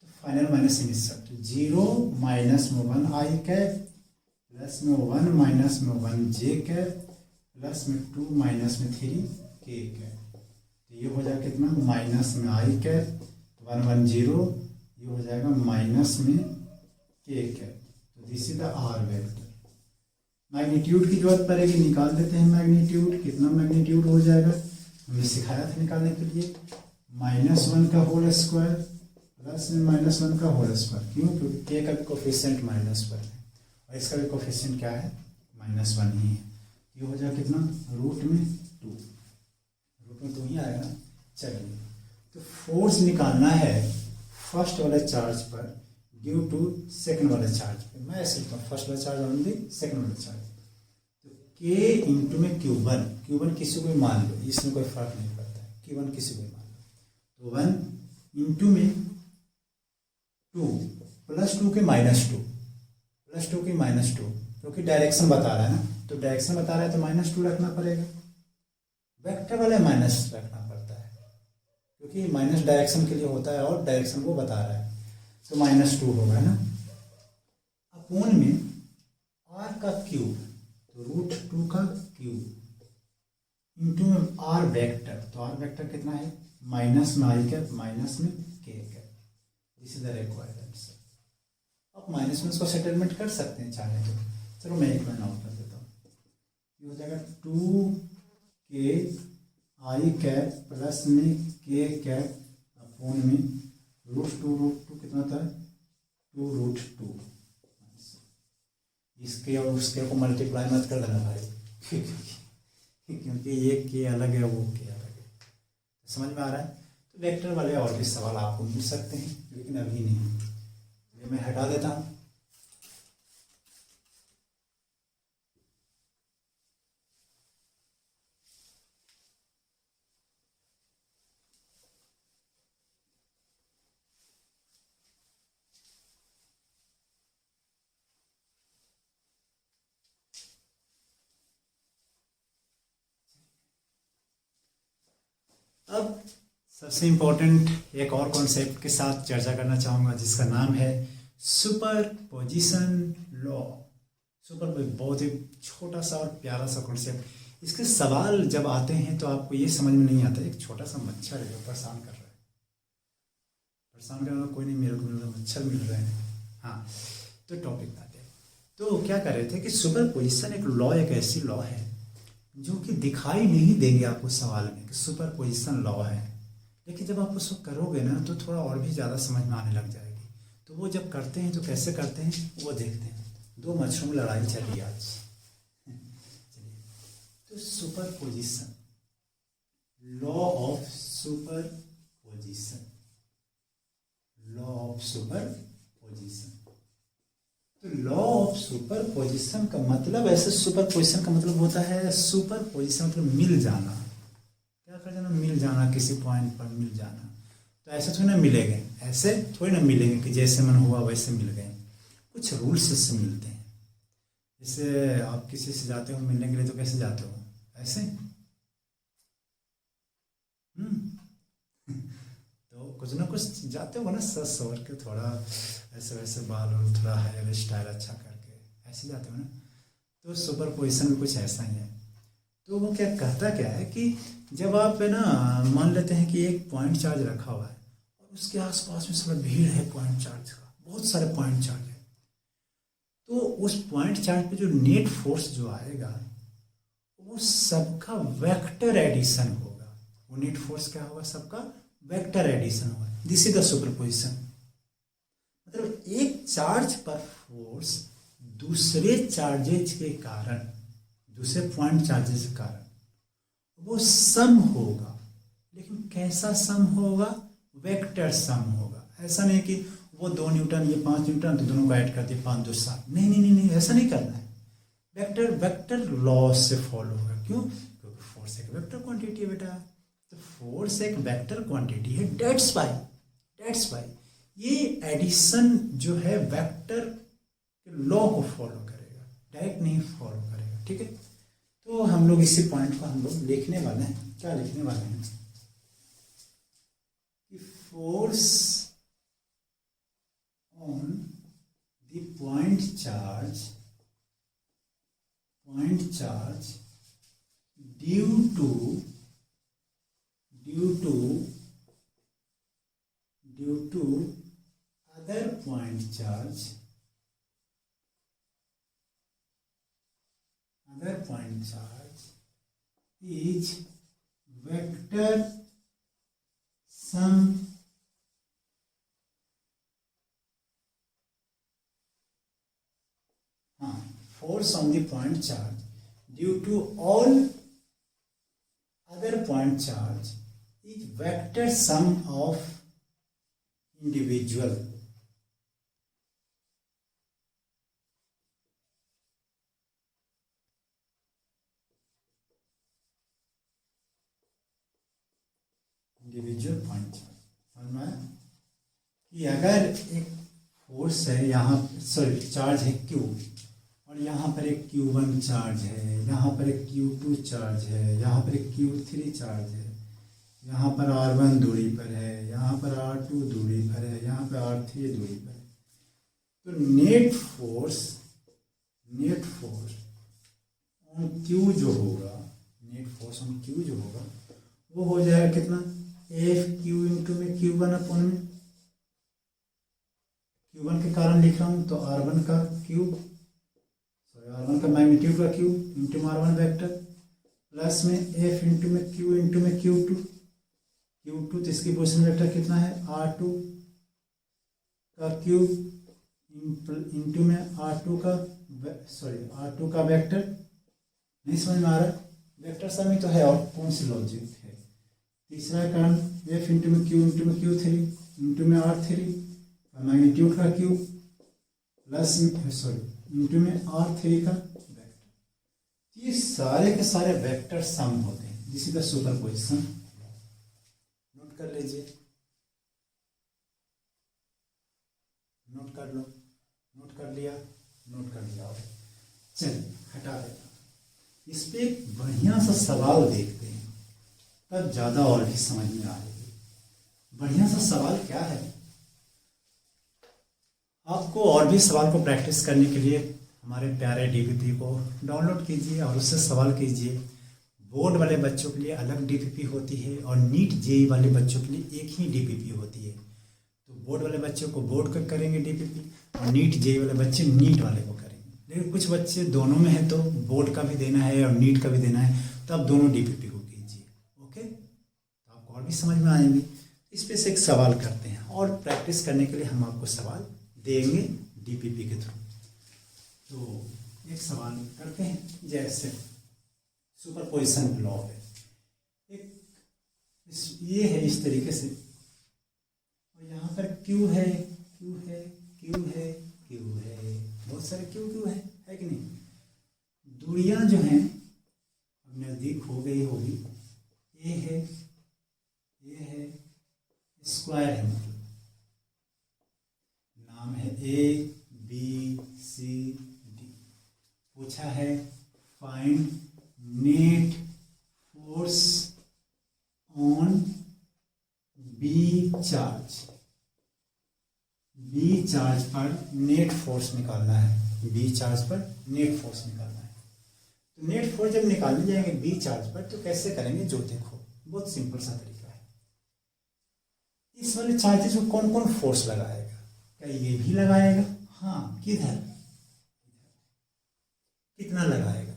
तो फाइनल माइनस इनिशियल, तो 0 माइनस में 1 आई कैप, प्लस में 1 माइनस में 1 जे कैप, प्लस में 2 माइनस में 3 के कैप। तो ये हो जाएगा कितना, माइनस में आई कैप 1 1 0, ये हो जाएगा माइनस में के कैप। तो this is the R vector. Magnitude की जरूरत पड़ेगी, निकाल देते हैं मैग्नीट्यूड। कितना मैग्नीट्यूड हो जाएगा, हमने सिखाया था निकालने के लिए, -1 का होल स्क्वायर प्लस में -1 का होल स्क्वायर। क्यों? क्योंकि के का कोफिशिएंट -1 है और इसका भी कोफिशिएंट क्या है, -1 ही है। ये हो जाएगा कितना, रूट में 2, रूट में 2 ही आएगा ना। चलिए, तो फोर्स निकालना है फर्स्ट वाले चार्ज पर ड्यू टू सेकंड वाले चार्ज पे। मैं ऐसे लिखता हूँ, फर्स्ट वाला चार्ज ऑन दी सेकंड वाला चार्ज। तो के इंटू में Q1, Q1 किसी को भी मान लो, इसमें कोई फर्क नहीं पड़ता है, Q1 किसी को भी मान लो। तो 1 इंटू में 2 प्लस 2 के -2, प्लस 2 के -2, क्योंकि डायरेक्शन बता रहा है ना, तो डायरेक्शन बता रहा है तो -2 रखना पड़ेगा। वेक्टर वाले माइनस रखना पड़ता है, क्योंकि माइनस डायरेक्शन के लिए होता है और डायरेक्शन वो बता रहा है, तो -2 होगा ना। अपोन में r का क्यूब, तो √2 का क्यूब इंटू में r वेक्टर, तो r वेक्टर कितना है, माइनस में आई कैप माइनस में के cap. This is the required answer. अब माइनस में इसको सेटलमेंट कर सकते हैं चाहे तो। चलो मैं एक बार नोट कर देता हूँ। ये हो जाएगा 2 आई कैप प्लस में के कैप अपोन में √2 कितना था, 2√2। इसके और उसके को मल्टीप्लाई मत कर देना भाई क्योंकि ये के अलग है, वो के अलग है। समझ में आ रहा है? तो वेक्टर वाले और भी सवाल आपको मिल सकते हैं, लेकिन अभी नहीं। ये मैं हटा देता हूँ। अब सबसे इम्पोर्टेंट एक और कॉन्सेप्ट के साथ चर्चा करना चाहूँगा, जिसका नाम है सुपरपोजिशन लॉ। सुपर बहुत ही छोटा सा और प्यारा सा कॉन्सेप्ट। इसके सवाल जब आते हैं तो आपको ये समझ में नहीं आता, एक छोटा सा मच्छर है जो परेशान कर रहा है, परेशान करने वाला कोई नहीं, मेरे को मिल रहा, मच्छर मिल रहे हैं। हाँ, तो टॉपिक आते हैं। तो क्या कर रहे थे कि सुपरपोजिशन एक लॉ, एक ऐसी लॉ है जो कि दिखाई नहीं देंगे आपको सवाल में कि सुपरपोजिशन लॉ है, लेकिन जब आप उसको करोगे ना तो थोड़ा और भी ज़्यादा समझ में आने लग जाएगी। तो वो जब करते हैं तो कैसे करते हैं वो देखते हैं। 2 मच्छरों में लड़ाई चली आज। चलिए, तो superposition, law of superposition, law of superposition. तो लॉ ऑफ सुपरपोजिशन का मतलब, ऐसे सुपरपोजिशन का मतलब होता है, सुपरपोजिशन मतलब मिल जाना। क्या कर जाना, मिल जाना, किसी पॉइंट पर मिल जाना। तो ऐसे थोड़ी ना मिलेंगे, ऐसे थोड़ी ना मिलेंगे कि जैसे मन हुआ वैसे मिल गए। कुछ रूल्स से मिलते हैं। जैसे आप किसी से जाते हो मिलने के लिए तो कैसे जाते हो, ऐसे तो कुछ ना कुछ जाते हो ना, सच सवर के, थोड़ा ऐसे वैसे बाल और थोड़ा हेयर स्टाइल अच्छा करके ऐसे जाते हो ना। तो सुपरपोजिशन भी कुछ ऐसा ही है। तो वो क्या कहता क्या है कि जब आप है ना, मान लेते हैं कि एक पॉइंट चार्ज रखा हुआ है और उसके आसपास में सब भीड़ है पॉइंट चार्ज का, बहुत सारे पॉइंट चार्ज है, तो उस पॉइंट चार्ज पे जो नेट फोर्स जो आएगा वो सबका वेक्टर एडिशन होगा। वो नेट फोर्स क्या होगा, सबका वेक्टर एडिशन होगा। This is the superposition. मतलब एक चार्ज पर फोर्स दूसरे चार्जेज के कारण, दूसरे पॉइंट चार्जेस के कारण वो सम होगा। लेकिन कैसा सम होगा, वेक्टर सम होगा। ऐसा नहीं कि वो 2 न्यूटन ये 5 न्यूटन तो दोनों को ऐड कर दिए 5 2 7, नहीं नहीं नहीं, ऐसा नहीं करना है। वेक्टर लॉ से फॉलो होगा। क्यों? क्योंकि फोर्स एक वेक्टर क्वांटिटी है बेटा। तो फोर्स एक वेक्टर क्वांटिटी है, डेट्स बाय ये एडिशन जो है वेक्टर लॉ को फॉलो करेगा, डायरेक्ट नहीं फॉलो करेगा। ठीक है, तो हम लोग इसी पॉइंट को हम लोग लिखने वाले हैं। क्या लिखने वाले हैं कि force on the point charge due to other point charge is vector sum force on the point charge due to all other point charge is vector sum of individual point समझ में आया कि अगर एक फोर्स है यहाँ, sorry charge है Q, और यहाँ पर एक Q1 चार्ज है, यहाँ पर एक Q2 चार्ज है, यहाँ पर एक Q3 चार्ज है, यहाँ पर R1 दूरी पर है, यहाँ पर R2 दूरी पर है, यहाँ पर R3 दूरी पर है, तो नेट फोर्स ऑन Q जो होगा, वो हो जाएगा कितना, F Q इंटू में Q1 अपॉन में Q1 के कारण लिख रहा हूँ तो R1 का मैग्नीट्यूड का Q into R1 vector plus में F इंटू में Q इंटू में Q2 तो इसकी पोजीशन वेक्टर कितना है R2 का Q इंटू में R2 का वेक्टर। नहीं समझ में आ रहा, वेक्टर सम ही तो है और कौन सी लॉजिक है। तीसरा कारण F इंटू में Q इंटू में Q3 इंटू में R3 का मैग्नीट्यूड का Q प्लस इंटू में R3 का वेक्टर। ये सारे के सारे वेक्टर सम होते हैं, जिसी का सुपरपोजिशन नोट कर लीजिए, नोट कर लो, नोट कर लिया। चलिए हटा देता, इस पे एक बढ़िया सा सवाल देखते हैं, तब ज्यादा और भी समझ में आएगी। बढ़िया सा सवाल क्या है, आपको और भी सवाल को प्रैक्टिस करने के लिए हमारे प्यारे डीपीपी को डाउनलोड कीजिए और उससे सवाल कीजिए। बोर्ड वाले बच्चों के लिए अलग डीपीपी होती है और नीट जेई वाले बच्चों के लिए एक ही डीपीपी होती है। तो बोर्ड वाले बच्चों को बोर्ड का करेंगे डीपीपी और नीट जेई वाले बच्चे नीट वाले को करेंगे। लेकिन कुछ बच्चे दोनों में है तो बोर्ड का भी देना है और नीट का भी देना है, तो आप दोनों डीपीपी को कीजिए। ओके, तो आपको और भी समझ में आएंगे। इस पे से एक सवाल करते हैं और प्रैक्टिस करने के लिए हम आपको सवाल देंगे डीपीपी के थ्रू। तो एक सवाल करते हैं, जैसे सुपरपोजिशन लॉ है, ये है इस तरीके से, और यहाँ पर Q है, बहुत सारे Q है कि नहीं। दूरियां जो हैं अब नजदीक हो गई होगी, ये है स्क्वायर है, मतलब नाम है ABCD। पूछा है find net force on B charge पर नेट फोर्स निकालना है। बी चार्ज पर नेट फोर्स निकालना है। तो नेट फोर्स जब निकालने जाएंगे बी चार्ज पर, तो कैसे करेंगे, जो देखो बहुत सिंपल सा तरीका है। इस वाले चार्जेस को कौन कौन फोर्स लगाएगा, क्या ये भी लगाएगा? हाँ, किधर, कितना लगाएगा?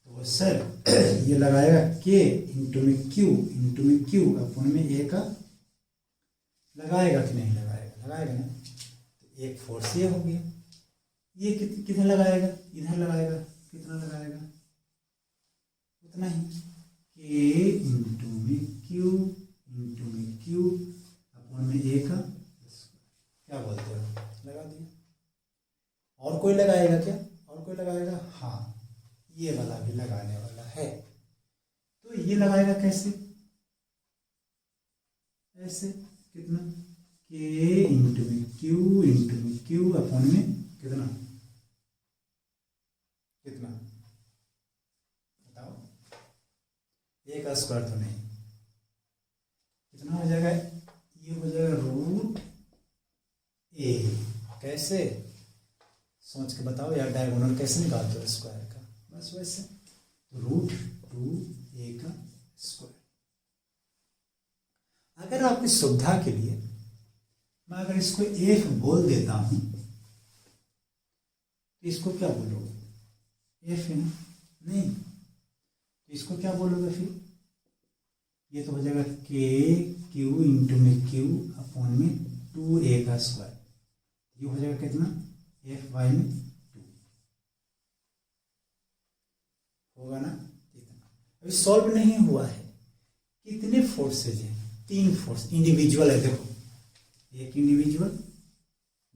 तो सर ये लगाएगा K इंटू में Q अपॉन में A का लगाएगा कि नहीं लगाएगा? लगाएगा ना। तो एक फोर्स ये हो गया, ये किधर लगाएगा? इधर लगाएगा। कितना लगाएगा? उतना ही, K इंटू में Q अपॉन में A का, क्या बोलते हो, लगा दिया। और कोई लगाएगा क्या? और कोई लगाएगा? हाँ, ये वाला भी लगाने वाला है। तो ये लगाएगा कैसे? ऐसे, कितना, K इंटू में Q अपॉन में कितना कितना बताओ, ए का स्क्वायर तो नहीं, कितना हो जाएगा, ये हो जाएगा रूट ए। कैसे, सोच के बताओ यार, डायगोनल कैसे निकालते हो स्क्वायर का, बस वैसे, तो रूट 2a का स्क्वायर। अगर आपकी सुविधा के लिए मैं अगर इसको f बोल देता हूं तो इसको क्या बोलोगे, f है नहीं, तो इसको क्या बोलोगे फिर, ये तो हो जाएगा k क्यू इंटू में q अपॉन में 2a का स्क्वायर, ये हो जाएगा कितना, f वाई में 2 होगा ना, इतना। अभी सॉल्व नहीं हुआ है, कितने फोर्सेज हैं, 3 फोर्स, इंडिविजुअल है, देखो, एक इंडिविजुअल,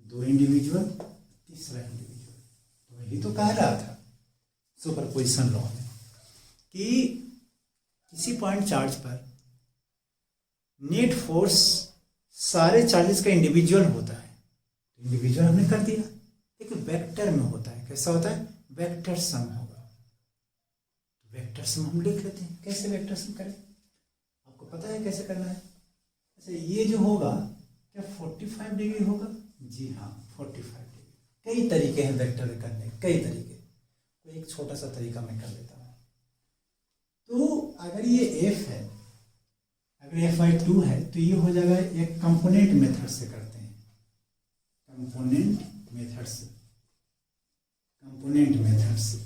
2 इंडिविजुअल, तीसरा इंडिविजुअल। तो वही तो कह रहा था सुपरपोजिशन लॉ में कि किसी पॉइंट चार्ज पर नेट फोर्स सारे चार्जेस का इंडिविजुअल होता है, इंडिविजुअल हमने कर दिया, लेकिन वेक्टर में होता है, कैसा होता है, वेक्टर सम होगा। तो वेक्टर सम हम लिख लेते हैं, कैसे वेक्टर सम करें, आपको पता है कैसे करना है। अच्छा, ये जो होगा क्या 45 डिग्री होगा, जी हाँ 45 डिग्री। कई तरीके हैं वेक्टर करने, कई तरीके, तो एक छोटा सा तरीका मैं कर लेता हूँ। तो अगर ये f है, अगर f/2 है, तो ये हो जाएगा, एक कंपोनेंट मेथड से करते हैं, कंपोनेंट मेथड से, कंपोनेंट मेथड से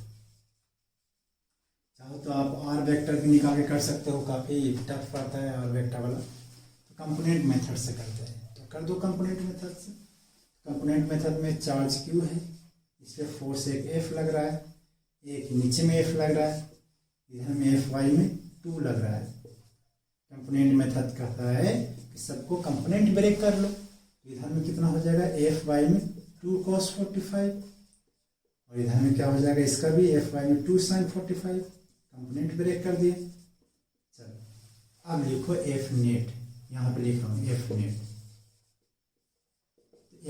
चाहो तो आप r वेक्टर भी निकाल के कर सकते हो, काफी टफ पड़ता है r वेक्टर वाला, तो कंपोनेंट मेथड से करते हैं, तो कर दो कंपोनेंट मेथड से। कंपोनेंट मेथड में चार्ज q है, इस पर फोर्स एक f लग रहा है, एक नीचे में f लग रहा है, इधर में fy में 2 लग रहा है। कंपोनेंट मेथड कहता है कि सबको कंपोनेंट ब्रेक कर लो, इधर में कितना हो जाएगा, fy में 2 cos 45, और इधर में क्या हो जाएगा, इसका भी fy में 2 sin 45, कंपोनेंट ब्रेक कर दिए। चलो अब लिखो f नेट, यहाँ पे लिख रहा हूँ f नेट,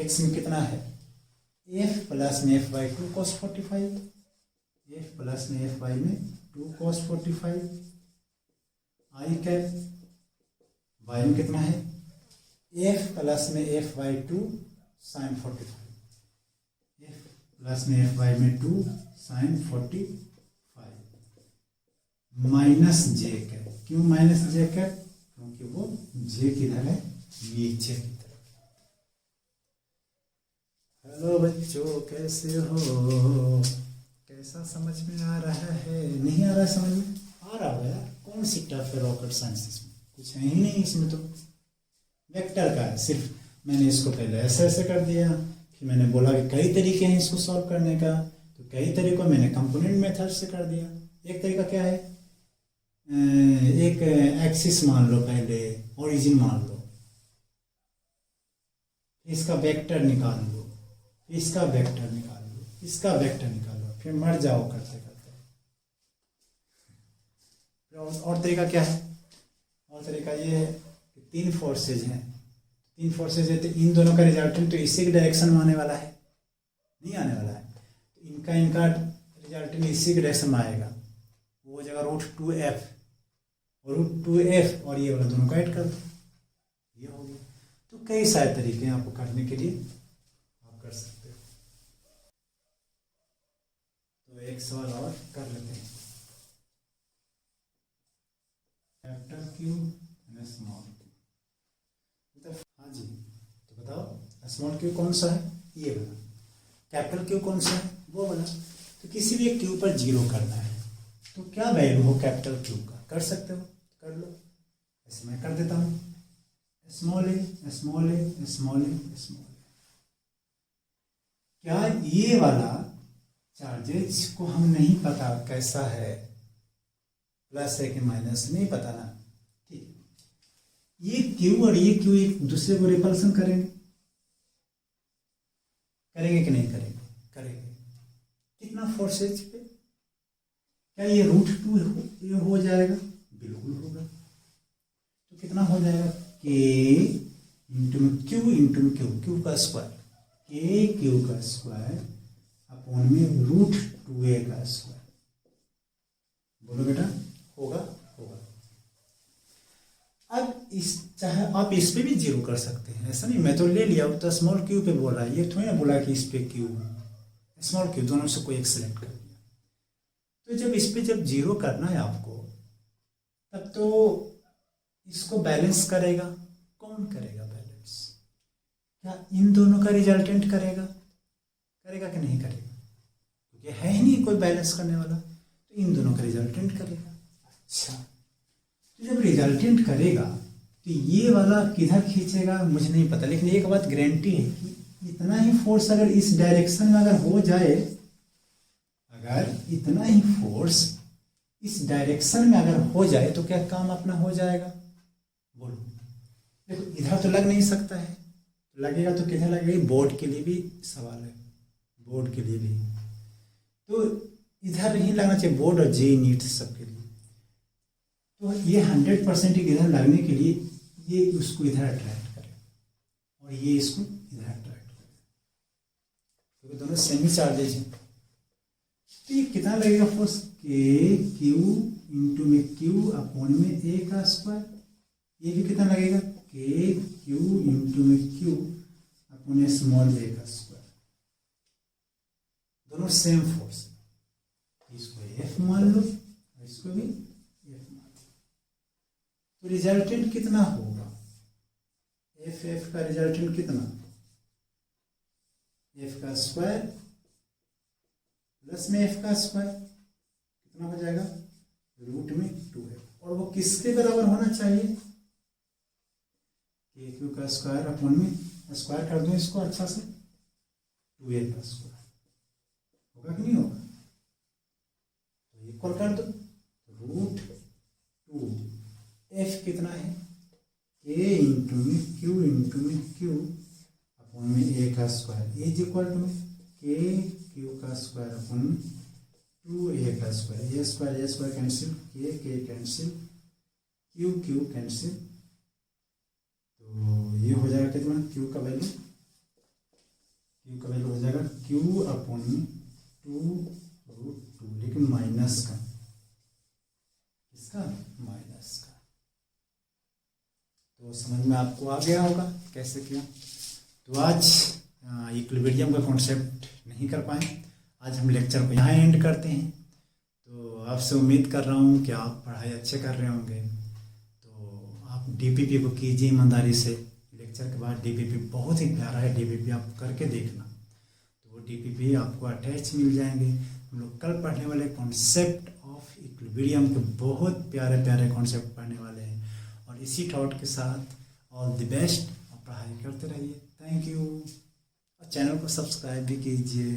x में कितना है, f प्लस में f/2 cos 45, f प्लस में fy में 2 cos 45, आई कैप, y में कितना है, f प्लस में f/2 sin 45, f प्लस में fy में 2 sin 45, माइनस j कैप, क्यों माइनस j कैप, क्योंकि वो j किधर है, नीचे की तरफ। हेलो बच्चों, कैसे हो, कैसा समझ में आ रहा है, नहीं आ रहा है समझ में, आ रहा है यार, कौन सी टफ है रॉकेट साइंस, इसमें कुछ है ही नहीं, इसमें तो वेक्टर का है, सिर्फ मैंने इसको पहले ऐसे ऐसे कर दिया, फिर मैंने बोला कि कई तरीके हैं इसको सॉल्व करने का, तो कई तरीकों मैंने कंपोनेंट मेथड से कर दिया। एक तरीका क्या है, एक एक्सिस मान लो, पहले ओरिजिन मान लो, इसका वेक्टर निकाल लो, इसका वेक्टर निकाल लो, इसका वेक्टर निकालो, फिर मर जाओ करते करते। और तरीका क्या है, और तरीका ये है कि 3 फोर्सेज हैं, 3 फोर्सेज है, तो इन दोनों का रिजल्टेंट तो इसी के डायरेक्शन में आने वाला है, नहीं आने वाला है, तो इनका रिजल्टेंट इसी के डायरेक्शन में आएगा, वो हो जाएगा √2f, और √2f और ये वाला दोनों का ऐड कर दो, ये हो गया। तो कई सारे तरीके हैं आपको करने के लिए, आप कर सकते हो। तो एक सवाल और कर लेते हैं, capital Q and small Q, हाँ जी, तो बताओ स्मॉल क्यू कौन सा है, ये वाला, कैपिटल क्यू कौन सा है, वो वाला। तो किसी भी एक क्यू पर 0 करना है, तो क्या वैल्यू हो कैपिटल क्यू का, कर सकते हो, कर लो, ऐसे मैं कर देता हूँ, स्मॉल ए स्मॉल ए स्मॉल ए स्मॉल ए। क्या ये वाला चार्जेस को हम नहीं पता कैसा है, प्लस है कि माइनस, नहीं पता ना, ठीक, ये क्यू और ये क्यू एक दूसरे को रिपल्सन करेंगे, करेंगे कि नहीं करेंगे, करेंगे। कितना फोर्सेज पे, क्या ये √2 हो जाएगा, बिल्कुल होगा। तो कितना हो जाएगा, k into Q into Q, Q का स्क्वायर, k क्यू का स्क्वायर अपॉन में रूट 2a का स्क्वायर। बोलो बेटा, होगा? होगा। अब इस चाहे आप इस पे भी जीरो कर सकते हैं, ऐसा नहीं मैं तो ले लिया, तो स्मॉल क्यू पे बोला, ये थोड़ी ना बोला कि इस पे क्यू, स्मॉल क्यू, दोनों से कोई एक सिलेक्ट कर दिया। तो जब इस पे जब जीरो करना है आपको, तब तो इसको बैलेंस करेगा, कौन करेगा बैलेंस? क्या इन दोनों का रिजल्टेंट करेगा? करेगा कि नहीं करेगा? क्योंकि है ही नहीं कोई बैलेंस करने वाला, तो इन दोनों का रिजल्टेंट करेगा। अच्छा, तो जब रिजल्टेंट करेगा तो ये वाला किधर खींचेगा मुझे नहीं पता, लेकिन एक बात गारंटी है कि इतना ही फोर्स अगर इस डायरेक्शन में अगर हो जाए, अगर इतना ही फोर्स इस डायरेक्शन में अगर हो जाए तो क्या काम अपना हो जाएगा? बोलो। देखो इधर तो लग नहीं सकता है, लगेगा तो किधर लगेगा? बोर्ड के लिए भी सवाल है, बोर्ड के लिए भी तो इधर नहीं लगना चाहिए, बोर्ड और जे नीट सबके लिए। तो ये 100% इधर लगने के लिए ये उसको इधर अट्रैक्ट करे और ये इसको इधर अट्रैक्ट करे, क्योंकि दोनों सेमी चार्जेज हैं। तो ये कितना लगेगा फोर्स? के क्यू इंटू में क्यू अपॉन में ए का स्क्वायर। ये भी कितना लगेगा? के क्यू इंटू में क्यू अपॉन में स्मॉल ए का स्क्वायर। दोनों सेम फोर्स, इसको एफ मान लो और इसको भी एफ मान लो। तो रिजल्टेंट कितना होगा? एफ एफ का रिजल्टेंट कितना? एफ का स्क्वायर प्लस में एफ का स्क्वायर कितना हो जाएगा? रूट में 2f। और वो किसके बराबर होना चाहिए? के क्यू का स्क्वायर अपॉन में स्क्वायर कर दो इसको अच्छा से, 2a का स्क्वायर। होगा कि नहीं होगा? तो इक्वल कर दो, रूट 2 एफ कितना है? के इंटू में क्यू अपॉन में ए का स्क्वायर इज इक्वल टू के क्यू का स्क्वायर अपॉन 2a का स्क्वायर। ए स्क्वायर कैंसिल, के कैंसिल, क्यू कैंसिल, तो ये हो जाएगा कितना? क्यू का वैल्यू हो जाएगा क्यू अपॉन 2√2, लेकिन माइनस का, इसका माइनस का। तो समझ में आपको आ गया होगा कैसे किया। तो आज इक्विलिब्रियम का कॉन्सेप्ट नहीं कर पाए, आज हम लेक्चर को यहाँ एंड करते हैं। तो आपसे उम्मीद कर रहा हूँ कि आप पढ़ाई अच्छे कर रहे होंगे। तो आप डीपीपी को कीजिए ईमानदारी से। लेक्चर के बाद डीपीपी बहुत ही प्यारा है, डीपीपी आप करके देखना, तो वो डीपीपी आपको अटैच मिल जाएंगे। हम लोग कल पढ़ने वाले कॉन्सेप्ट ऑफ इक्विलिब्रियम के बहुत प्यारे प्यारे कॉन्सेप्ट पढ़ने वाले हैं। और इसी थॉट के साथ ऑल द बेस्ट, और पढ़ाई करते रहिए। Thank you. और चैनल को सब्सक्राइब भी कीजिए।